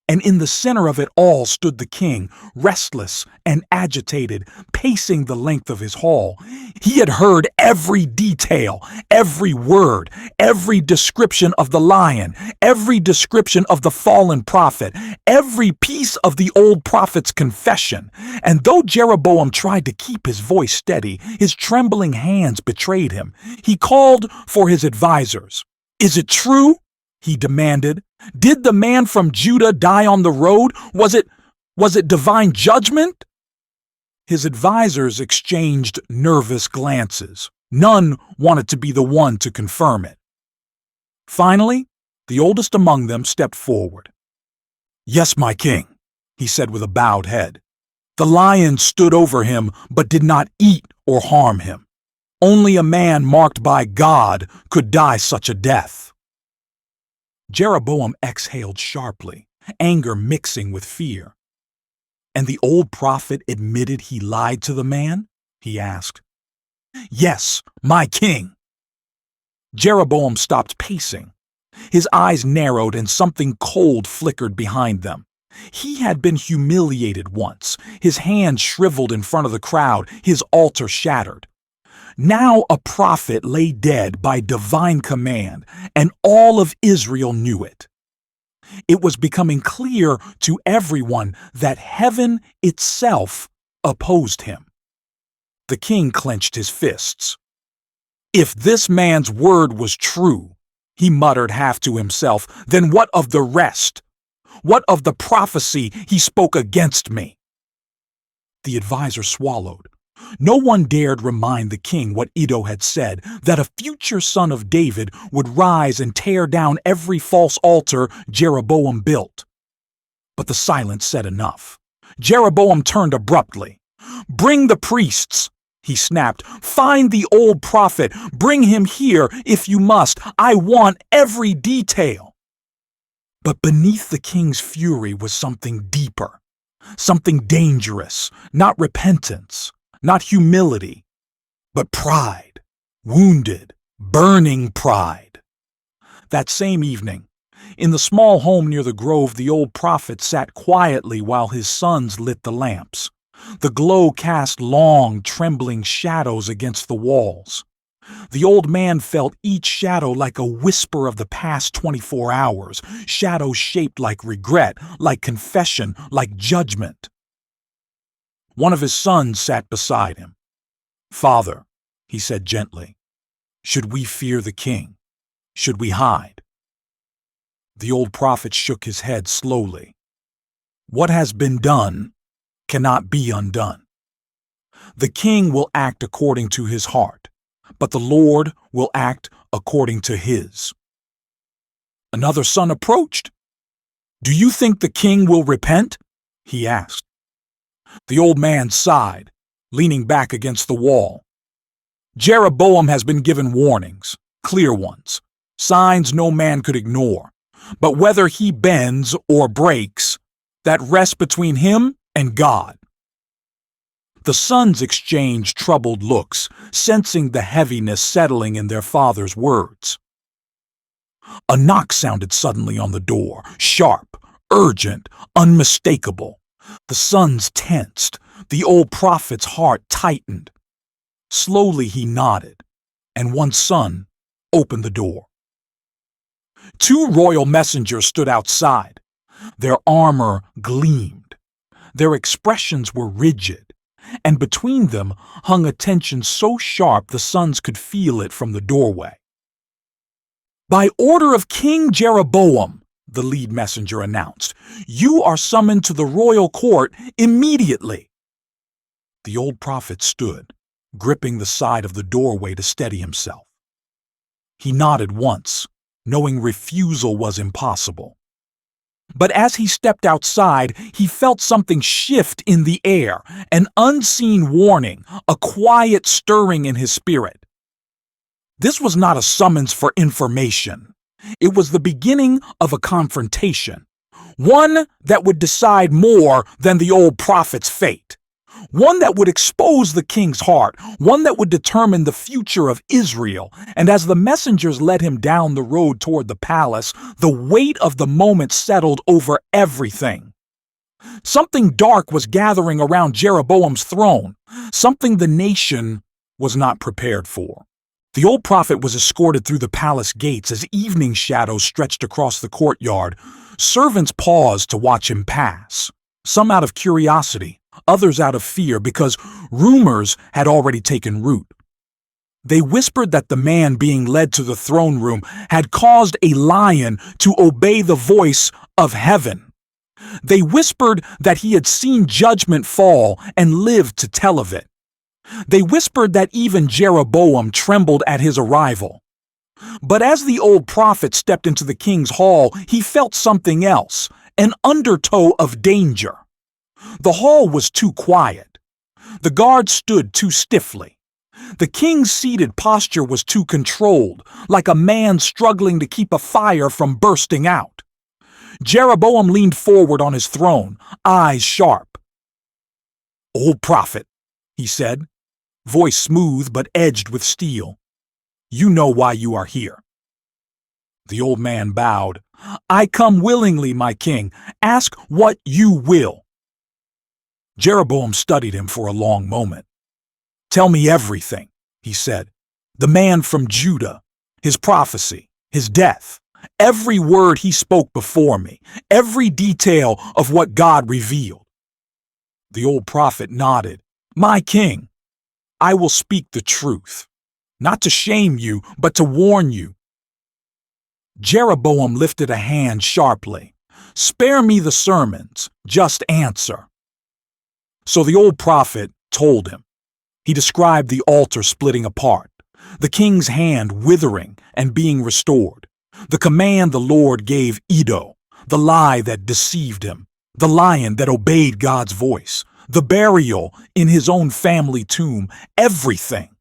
And in the center of it all stood the king, restless and agitated, pacing the length of his hall. He had heard every detail, every word, every description of the lion, every description of the fallen prophet, every piece of the old prophet's confession. And though Jeroboam tried to keep his voice steady, his trembling hands betrayed him. He called for his advisors. "Is it true?" he demanded. "Did the man from Judah die on the road? Was it divine judgment?" His advisors exchanged nervous glances. None wanted to be the one to confirm it. Finally, the oldest among them stepped forward. "Yes, my king," he said with a bowed head. "The lion stood over him but did not eat or harm him. Only a man marked by God could die such a death." Jeroboam exhaled sharply, anger mixing with fear. "And the old prophet admitted he lied to the man?" he asked. "Yes, my king." Jeroboam stopped pacing. His eyes narrowed and something cold flickered behind them. He had been humiliated once, his hands shriveled in front of the crowd, his altar shattered. Now a prophet lay dead by divine command, and all of Israel knew it. It was becoming clear to everyone that heaven itself opposed him. The king clenched his fists. "If this man's word was true," he muttered half to himself, "then what of the rest? What of the prophecy he spoke against me?" The advisor swallowed. No one dared remind the king what Iddo had said, that a future son of David would rise and tear down every false altar Jeroboam built. But the silence said enough. Jeroboam turned abruptly. "Bring the priests," he snapped. "Find the old prophet. Bring him here if you must. I want every detail." But beneath the king's fury was something deeper, something dangerous, not repentance, not humility, but pride, wounded, burning pride. That same evening, in the small home near the grove, the old prophet sat quietly while his sons lit the lamps. The glow cast long, trembling shadows against the walls. The old man felt each shadow like a whisper of the past 24 hours, shadows shaped like regret, like confession, like judgment. One of his sons sat beside him. "Father," he said gently, "should we fear the king? Should we hide?" The old prophet shook his head slowly. "What has been done cannot be undone. The king will act according to his heart, but the Lord will act according to his." Another son approached. "Do you think the king will repent?" he asked. The old man sighed, leaning back against the wall. "Jeroboam has been given warnings, clear ones, signs no man could ignore. But whether he bends or breaks, that rests between him and God." The sons exchanged troubled looks, sensing the heaviness settling in their father's words. A knock sounded suddenly on the door, sharp, urgent, unmistakable. The sons tensed. The old prophet's heart tightened. Slowly he nodded, and one son opened the door. Two royal messengers stood outside. Their armor gleamed. Their expressions were rigid, and between them hung a tension so sharp the sons could feel it from the doorway. "By order of King Jeroboam," the lead messenger announced, "you are summoned to the royal court immediately." The old prophet stood, gripping the side of the doorway to steady himself. He nodded once, knowing refusal was impossible. But as he stepped outside, he felt something shift in the air, an unseen warning, a quiet stirring in his spirit. This was not a summons for information. It was the beginning of a confrontation, one that would decide more than the old prophet's fate, one that would expose the king's heart, one that would determine the future of Israel. And as the messengers led him down the road toward the palace, the weight of the moment settled over everything. Something dark was gathering around Jeroboam's throne, something the nation was not prepared for. The old prophet was escorted through the palace gates as evening shadows stretched across the courtyard. Servants paused to watch him pass, some out of curiosity, others out of fear, because rumors had already taken root. They whispered that the man being led to the throne room had caused a lion to obey the voice of heaven. They whispered that he had seen judgment fall and lived to tell of it. They whispered that even Jeroboam trembled at his arrival. But as the old prophet stepped into the king's hall, he felt something else, an undertow of danger. The hall was too quiet. The guards stood too stiffly. The king's seated posture was too controlled, like a man struggling to keep a fire from bursting out. Jeroboam leaned forward on his throne, eyes sharp. "Old prophet," he said, voice smooth but edged with steel, "you know why you are here." The old man bowed. "I come willingly, my king. Ask what you will." Jeroboam studied him for a long moment. "Tell me everything," he said. "The man from Judah, his prophecy, his death, every word he spoke before me, every detail of what God revealed." The old prophet nodded. "My king, I will speak the truth, not to shame you, but to warn you." Jeroboam lifted a hand sharply. "Spare me the sermons, just answer." So the old prophet told him. He described the altar splitting apart, the king's hand withering and being restored, the command the Lord gave Iddo, the lie that deceived him, the lion that obeyed God's voice, the burial in his own family tomb, everything.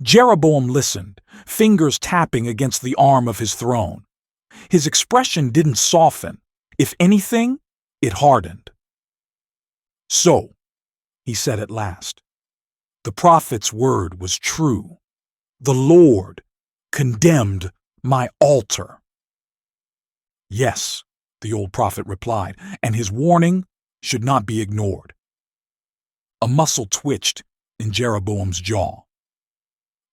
Jeroboam listened, fingers tapping against the arm of his throne. His expression didn't soften. If anything, it hardened. "So," he said at last, "the prophet's word was true. The Lord condemned my altar." "Yes," the old prophet replied, "and his warning should not be ignored." A muscle twitched in Jeroboam's jaw.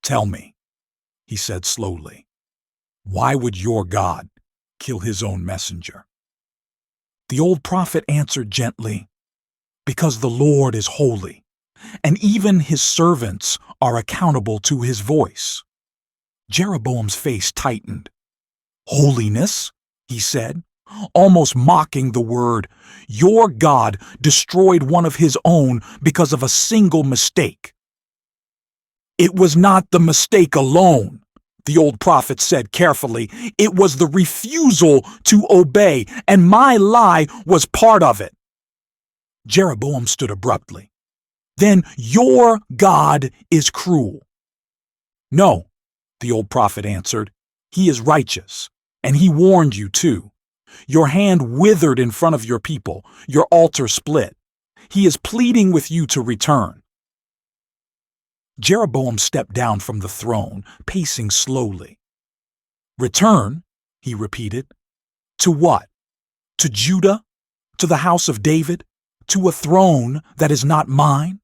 "Tell me," he said slowly, "why would your God kill his own messenger?" The old prophet answered gently, "Because the Lord is holy, and even his servants are accountable to his voice." Jeroboam's face tightened. "Holiness?" he said, almost mocking the word. "Your God destroyed one of his own because of a single mistake." "It was not the mistake alone," the old prophet said carefully. "It was the refusal to obey, and my lie was part of it." Jeroboam stood abruptly. "Then your God is cruel." "No," the old prophet answered. "He is righteous, and he warned you too. Your hand withered in front of your people, your altar split. He is pleading with you to return." Jeroboam stepped down from the throne, pacing slowly. "Return?" he repeated. "To what? To Judah? To the house of David? To a throne that is not mine?"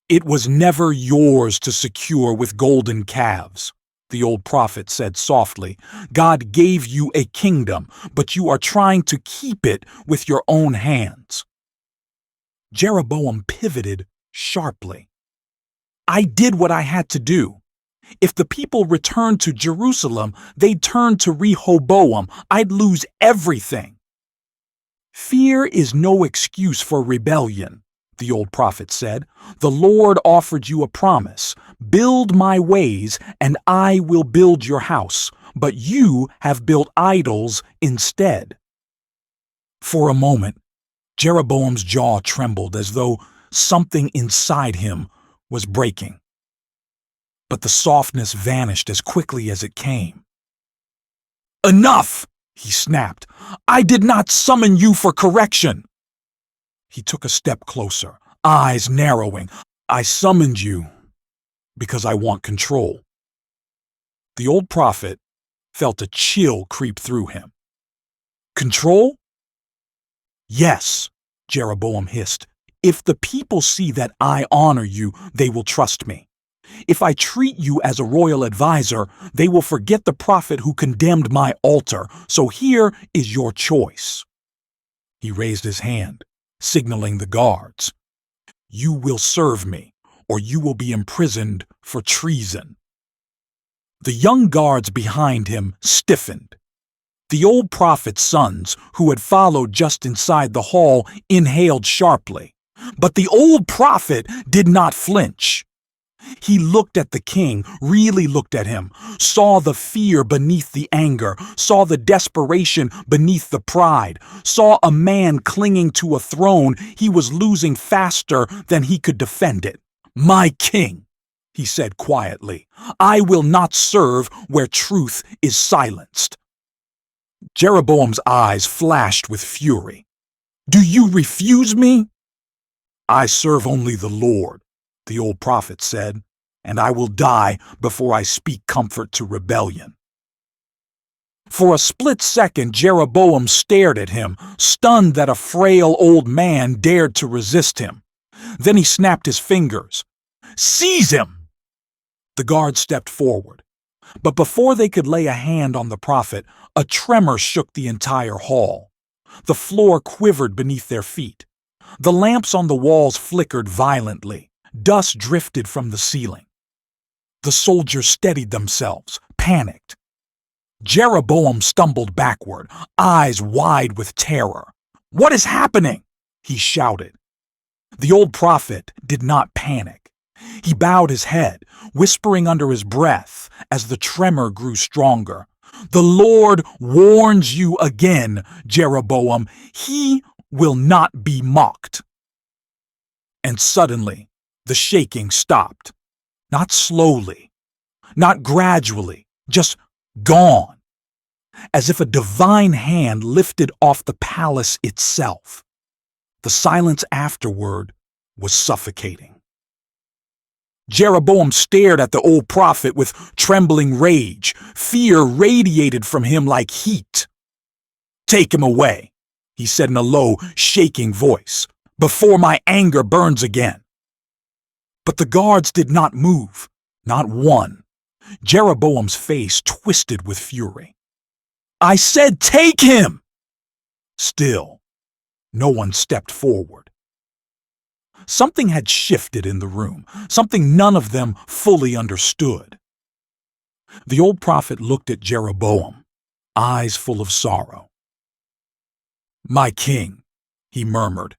"It was never yours to secure with golden calves," the old prophet said softly. "God gave you a kingdom, but you are trying to keep it with your own hands." Jeroboam pivoted sharply. "I did what I had to do. If the people returned to Jerusalem, they'd turn to Rehoboam. I'd lose everything." "Fear is no excuse for rebellion," the old prophet said. "The Lord offered you a promise. Build my ways, and I will build your house. But you have built idols instead." For a moment, Jeroboam's jaw trembled as though something inside him was breaking. But the softness vanished as quickly as it came. "Enough!" he snapped. "I did not summon you for correction." He took a step closer, eyes narrowing. "I summoned you because I want control." The old prophet felt a chill creep through him. "Control?" "Yes," Jeroboam hissed. "If the people see that I honor you, they will trust me. If I treat you as a royal advisor, they will forget the prophet who condemned my altar. So here is your choice." He raised his hand, signaling the guards. "You will serve me, or you will be imprisoned for treason." The young guards behind him stiffened. The old prophet's sons, who had followed just inside the hall, inhaled sharply. But the old prophet did not flinch. He looked at the king, really looked at him, saw the fear beneath the anger, saw the desperation beneath the pride, saw a man clinging to a throne he was losing faster than he could defend it. "My king," he said quietly, "I will not serve where truth is silenced." Jeroboam's eyes flashed with fury. "Do you refuse me?" "I serve only the Lord," the old prophet said, "and I will die before I speak comfort to rebellion." For a split second, Jeroboam stared at him, stunned that a frail old man dared to resist him. Then he snapped his fingers. "Seize him!" The guards stepped forward. But before they could lay a hand on the prophet, a tremor shook the entire hall. The floor quivered beneath their feet. The lamps on the walls flickered violently. Dust drifted from the ceiling. The soldiers steadied themselves, panicked. Jeroboam stumbled backward, eyes wide with terror. "What is happening?" he shouted. The old prophet did not panic. He bowed his head, whispering under his breath as the tremor grew stronger. "The Lord warns you again, Jeroboam. He will not be mocked." And suddenly, the shaking stopped. Not slowly, not gradually, just gone. as if a divine hand lifted off the palace itself. The silence afterward was suffocating. Jeroboam stared at the old prophet with trembling rage. Fear radiated from him like heat. "Take him away," he said in a low, shaking voice, "before my anger burns again." But the guards did not move, not one. Jeroboam's face twisted with fury. "I said take him!" Still, no one stepped forward. Something had shifted in the room, something none of them fully understood. The old prophet looked at Jeroboam, eyes full of sorrow. "My king," he murmured,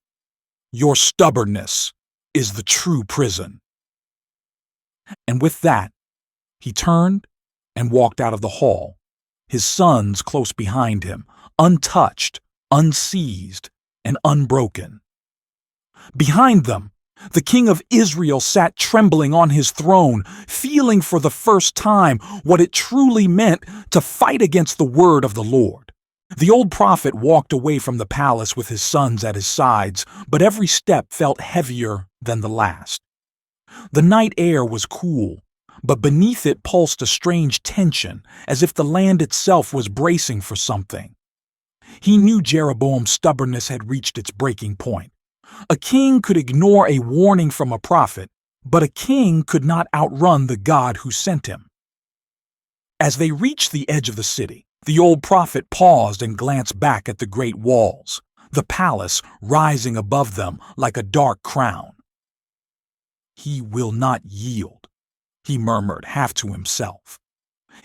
"your stubbornness is the true prison." And with that, he turned and walked out of the hall, his sons close behind him, untouched, unseized, and unbroken. Behind them, the king of Israel sat trembling on his throne, feeling for the first time what it truly meant to fight against the word of the Lord. The old prophet walked away from the palace with his sons at his sides, but every step felt heavier than the last. The night air was cool, but beneath it pulsed a strange tension, as if the land itself was bracing for something. He knew Jeroboam's stubbornness had reached its breaking point. A king could ignore a warning from a prophet, but a king could not outrun the God who sent him. As they reached the edge of the city, the old prophet paused and glanced back at the great walls, the palace rising above them like a dark crown. "He will not yield," he murmured half to himself.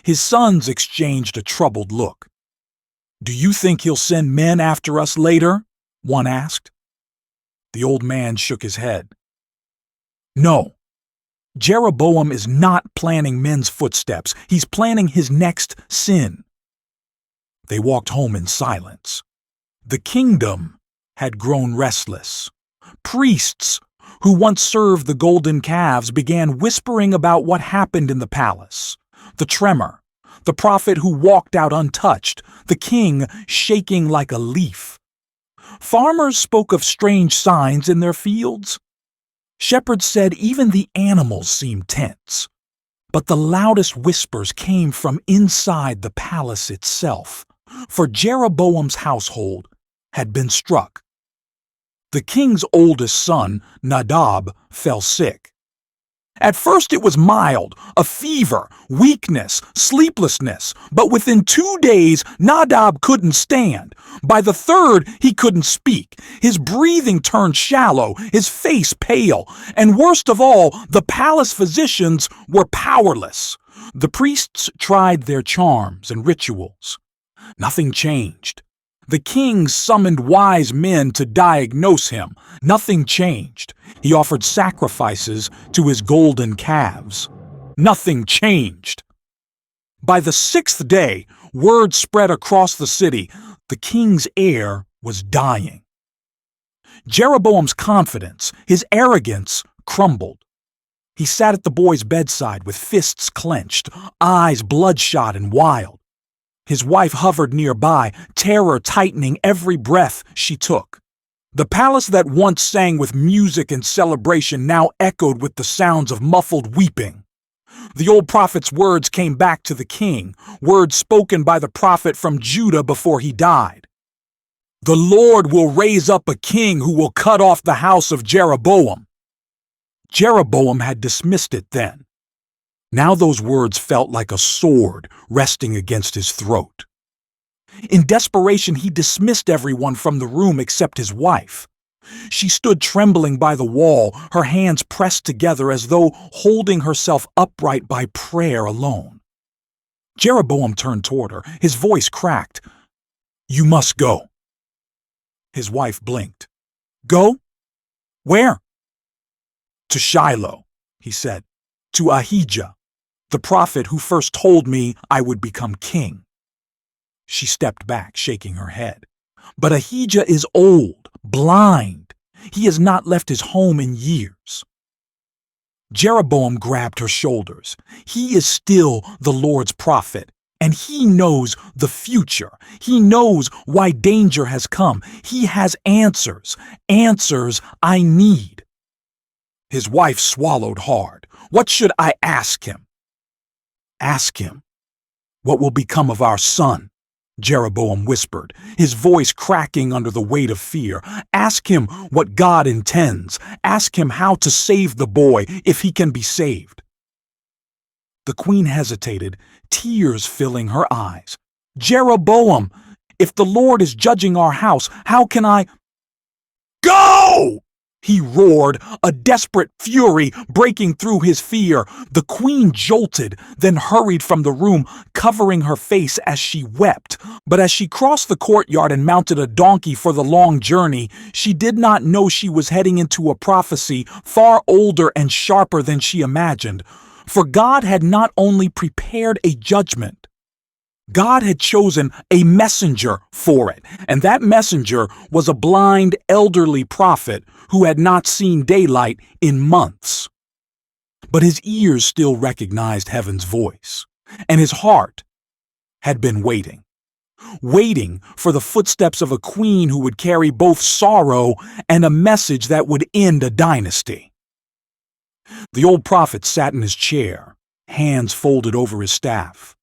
His sons exchanged a troubled look. "Do you think he'll send men after us later?" one asked. The old man shook his head. "No. Jeroboam is not planning men's footsteps. He's planning his next sin." They walked home in silence. The kingdom had grown restless. Priests, who once served the golden calves, began whispering about what happened in the palace. The tremor, the prophet who walked out untouched, the king shaking like a leaf. Farmers spoke of strange signs in their fields. Shepherds said even the animals seemed tense. But the loudest whispers came from inside the palace itself, for Jeroboam's household had been struck. The king's oldest son, Nadab, fell sick. At first it was mild, a fever, weakness, sleeplessness, but within 2 days Nadab couldn't stand. By the third he couldn't speak. His breathing turned shallow, his face pale, and worst of all, the palace physicians were powerless. The priests tried their charms and rituals. Nothing changed. The king summoned wise men to diagnose him. Nothing changed. He offered sacrifices to his golden calves. Nothing changed. By the 6th day, word spread across the city. The king's heir was dying. Jeroboam's confidence, his arrogance, crumbled. He sat at the boy's bedside with fists clenched, eyes bloodshot and wild. His wife hovered nearby, terror tightening every breath she took. The palace that once sang with music and celebration now echoed with the sounds of muffled weeping. The old prophet's words came back to the king, words spoken by the prophet from Judah before he died. "The Lord will raise up a king who will cut off the house of Jeroboam." Jeroboam had dismissed it then. Now those words felt like a sword resting against his throat. In desperation, he dismissed everyone from the room except his wife. She stood trembling by the wall, her hands pressed together as though holding herself upright by prayer alone. Jeroboam turned toward her, his voice cracked. "You must go." His wife blinked. "Go? Where?" "To Shiloh," he said, "to Ahijah, the prophet who first told me I would become king." She stepped back, shaking her head. "But Ahijah is old, blind. He has not left his home in years." Jeroboam grabbed her shoulders. "He is still the Lord's prophet. And he knows the future. He knows why danger has come. He has answers, answers I need. His wife swallowed hard. What should I ask him? Ask him, what will become of our son? Jeroboam whispered, his voice cracking under the weight of fear. Ask him what God intends. Ask him how to save the boy if he can be saved. The queen hesitated, tears filling her eyes. Jeroboam, if the Lord is judging our house, how can I— Go! He roared, a desperate fury breaking through his fear. The queen jolted, then hurried from the room, covering her face as she wept. But as she crossed the courtyard and mounted a donkey for the long journey, she did not know she was heading into a prophecy far older and sharper than she imagined. For God had not only prepared a judgment, God had chosen a messenger for it, and that messenger was a blind, elderly prophet who had not seen daylight in months. But his ears still recognized heaven's voice, and his heart had been waiting for the footsteps of a queen who would carry both sorrow and a message that would end a dynasty. The old prophet sat in his chair, hands folded over his staff.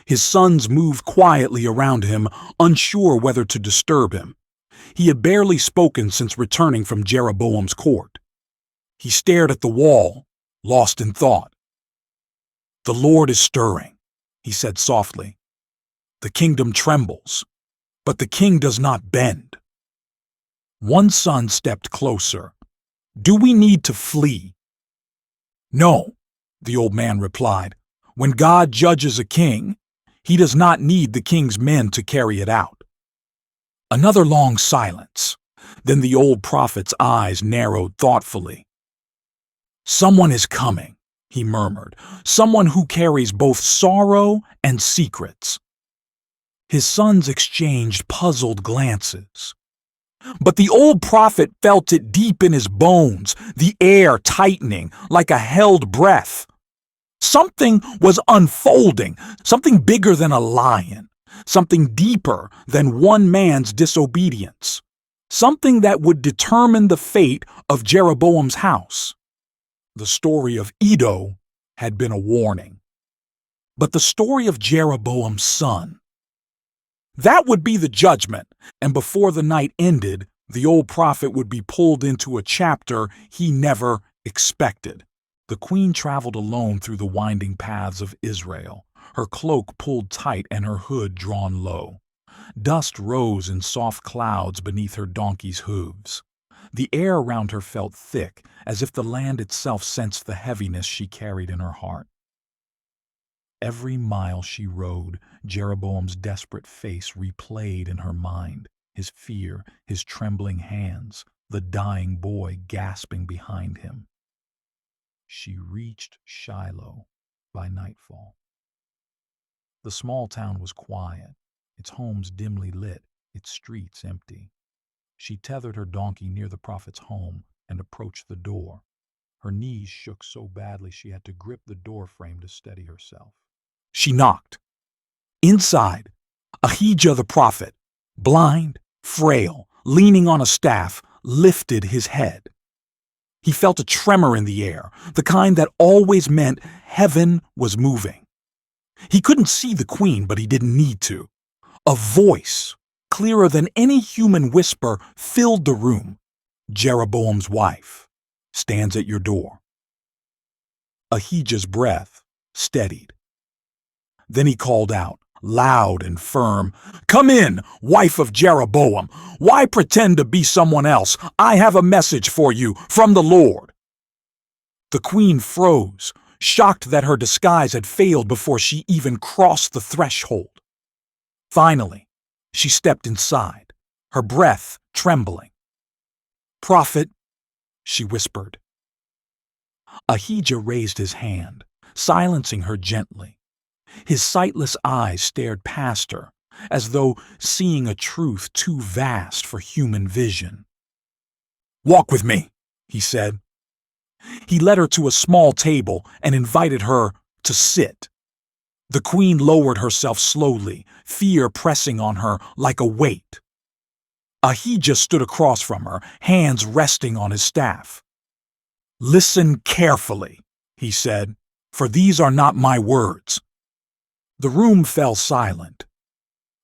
His sons moved quietly around him, unsure whether to disturb him. He had barely spoken since returning from Jeroboam's court. He stared at the wall, lost in thought. The Lord is stirring, he said softly. The kingdom trembles, but the king does not bend. One son stepped closer. Do we need to flee? No, the old man replied. When God judges a king, he does not need the king's men to carry it out. Another long silence. Then the old prophet's eyes narrowed thoughtfully. Someone is coming, he murmured. Someone who carries both sorrow and secrets. His sons exchanged puzzled glances. But the old prophet felt it deep in his bones, the air tightening like a held breath. Something was unfolding, something bigger than a lion, something deeper than one man's disobedience, something that would determine the fate of Jeroboam's house. The story of Iddo had been a warning. But the story of Jeroboam's son, that would be the judgment, and before the night ended, the old prophet would be pulled into a chapter he never expected. The queen traveled alone through the winding paths of Israel, her cloak pulled tight and her hood drawn low. Dust rose in soft clouds beneath her donkey's hooves. The air around her felt thick, as if the land itself sensed the heaviness she carried in her heart. Every mile she rode, Jeroboam's desperate face replayed in her mind, his fear, his trembling hands, the dying boy gasping behind him. She reached Shiloh by nightfall. The small town was quiet, its homes dimly lit, its streets empty. She tethered her donkey near the prophet's home and approached the door. Her knees shook so badly she had to grip the door frame to steady herself. She knocked. Inside, Abijah the prophet, blind, frail, leaning on a staff, lifted his head. He felt a tremor in the air, the kind that always meant heaven was moving. He couldn't see the queen, but he didn't need to. A voice, clearer than any human whisper, filled the room. Jeroboam's wife stands at your door. Abijah's breath steadied. Then he called out, loud and firm, "Come in, wife of Jeroboam. Why pretend to be someone else? I have a message for you from the Lord." The queen froze, shocked that her disguise had failed before she even crossed the threshold. Finally, she stepped inside, her breath trembling. "Prophet," she whispered. Abijah raised his hand, silencing her gently. His sightless eyes stared past her, as though seeing a truth too vast for human vision. "Walk with me," he said. He led her to a small table and invited her to sit. The queen lowered herself slowly, fear pressing on her like a weight. Ahijah stood across from her, hands resting on his staff. "Listen carefully," he said, "for these are not my words." The room fell silent.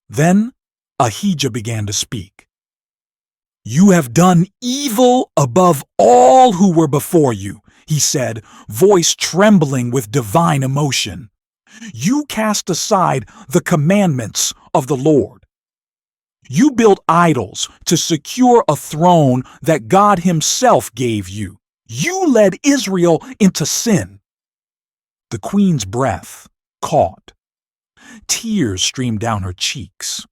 Then Ahijah began to speak. "You have done evil above all who were before you," he said, voice trembling with divine emotion. "You cast aside the commandments of the Lord. You built idols to secure a throne that God Himself gave you. You led Israel into sin." The queen's breath caught. Tears streamed down her cheeks.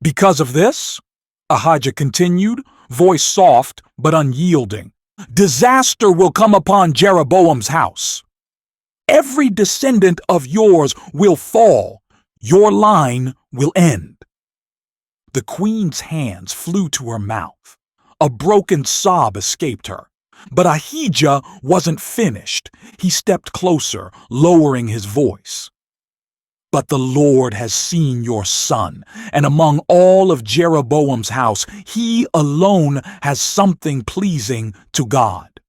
"Because of this," Ahijah continued, voice soft but unyielding, "disaster will come upon Jeroboam's house. Every descendant of yours will fall. Your line will end." The queen's hands flew to her mouth. A broken sob escaped her. But Ahijah wasn't finished. He stepped closer, lowering his voice. "But the Lord has seen your son, and among all of Jeroboam's house, he alone has something pleasing to God."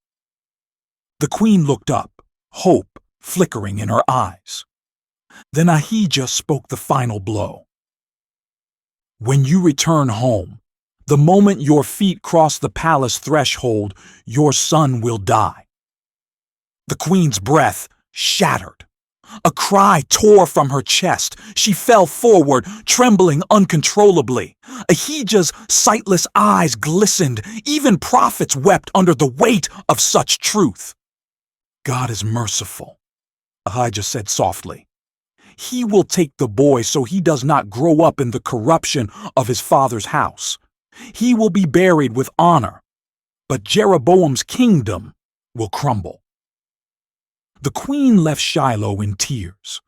The queen looked up, hope flickering in her eyes. Then Ahijah spoke the final blow. "When you return home, the moment your feet cross the palace threshold, your son will die." The queen's breath shattered. A cry tore from her chest. She fell forward, trembling uncontrollably. Ahijah's sightless eyes glistened. Even prophets wept under the weight of such truth. "God is merciful," Ahijah said softly. "He will take the boy so he does not grow up in the corruption of his father's house. He will be buried with honor, but Jeroboam's kingdom will crumble." The queen left Shiloh in tears.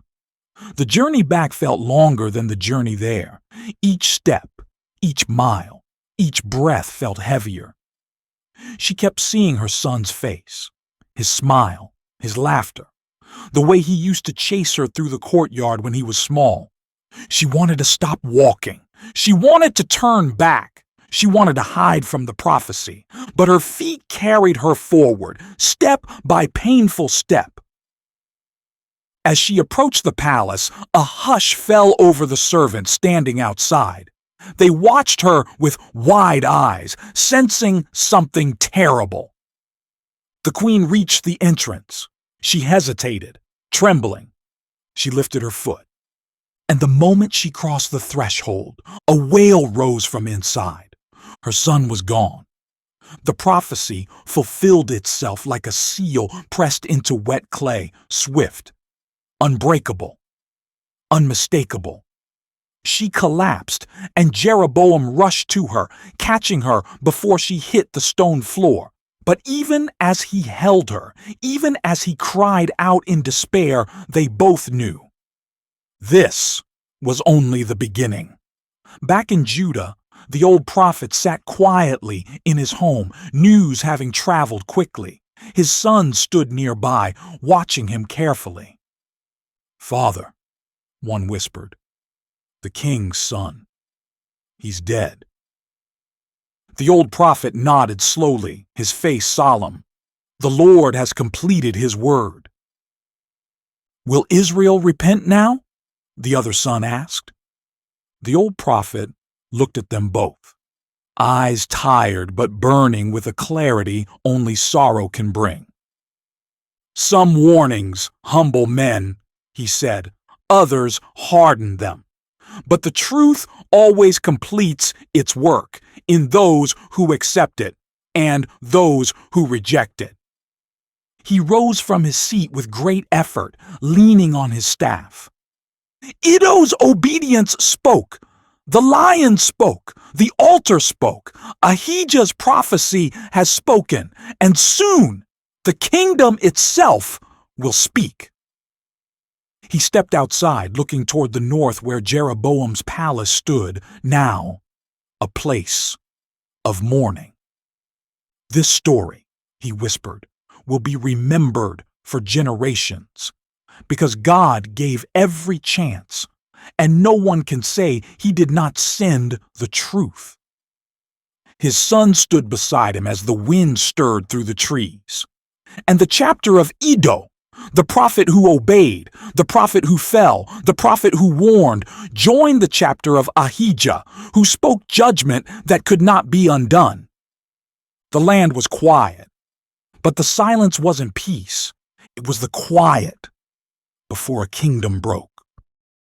The journey back felt longer than the journey there. Each step, each mile, each breath felt heavier. She kept seeing her son's face, his smile, his laughter, the way he used to chase her through the courtyard when he was small. She wanted to stop walking. She wanted to turn back. She wanted to hide from the prophecy, but her feet carried her forward, step by painful step. As she approached the palace, a hush fell over the servants standing outside. They watched her with wide eyes, sensing something terrible. The queen reached the entrance. She hesitated, trembling. She lifted her foot. And the moment she crossed the threshold, a wail rose from inside. Her son was gone. The prophecy fulfilled itself like a seal pressed into wet clay, swift, unbreakable, unmistakable. She collapsed, and Jeroboam rushed to her, catching her before she hit the stone floor. But even as he held her, even as he cried out in despair, they both knew. This was only the beginning. Back in Judah, the old prophet sat quietly in his home, news having traveled quickly. His son stood nearby, watching him carefully. "Father," one whispered, "the king's son. He's dead." The old prophet nodded slowly, his face solemn. "The Lord has completed his word." "Will Israel repent now?" the other son asked. The old prophet looked at them both, eyes tired but burning with a clarity only sorrow can bring. "Some warnings, humble men," he said, "others harden them. But the truth always completes its work in those who accept it and those who reject it." He rose from his seat with great effort, leaning on his staff. Iddo's obedience spoke. The lion spoke. The altar spoke. Ahijah's prophecy has spoken, and soon the kingdom itself will speak. He stepped outside, looking toward the north where Jeroboam's palace stood, now a place of mourning. "This story," he whispered, "will be remembered for generations. because God gave every chance, and no one can say he did not send the truth. His son stood beside him as the wind stirred through the trees. And the chapter of Iddo, the prophet who obeyed, the prophet who fell, the prophet who warned, joined the chapter of Abijah, who spoke judgment that could not be undone. The land was quiet, but the silence wasn't peace. It was the quiet before a kingdom broke.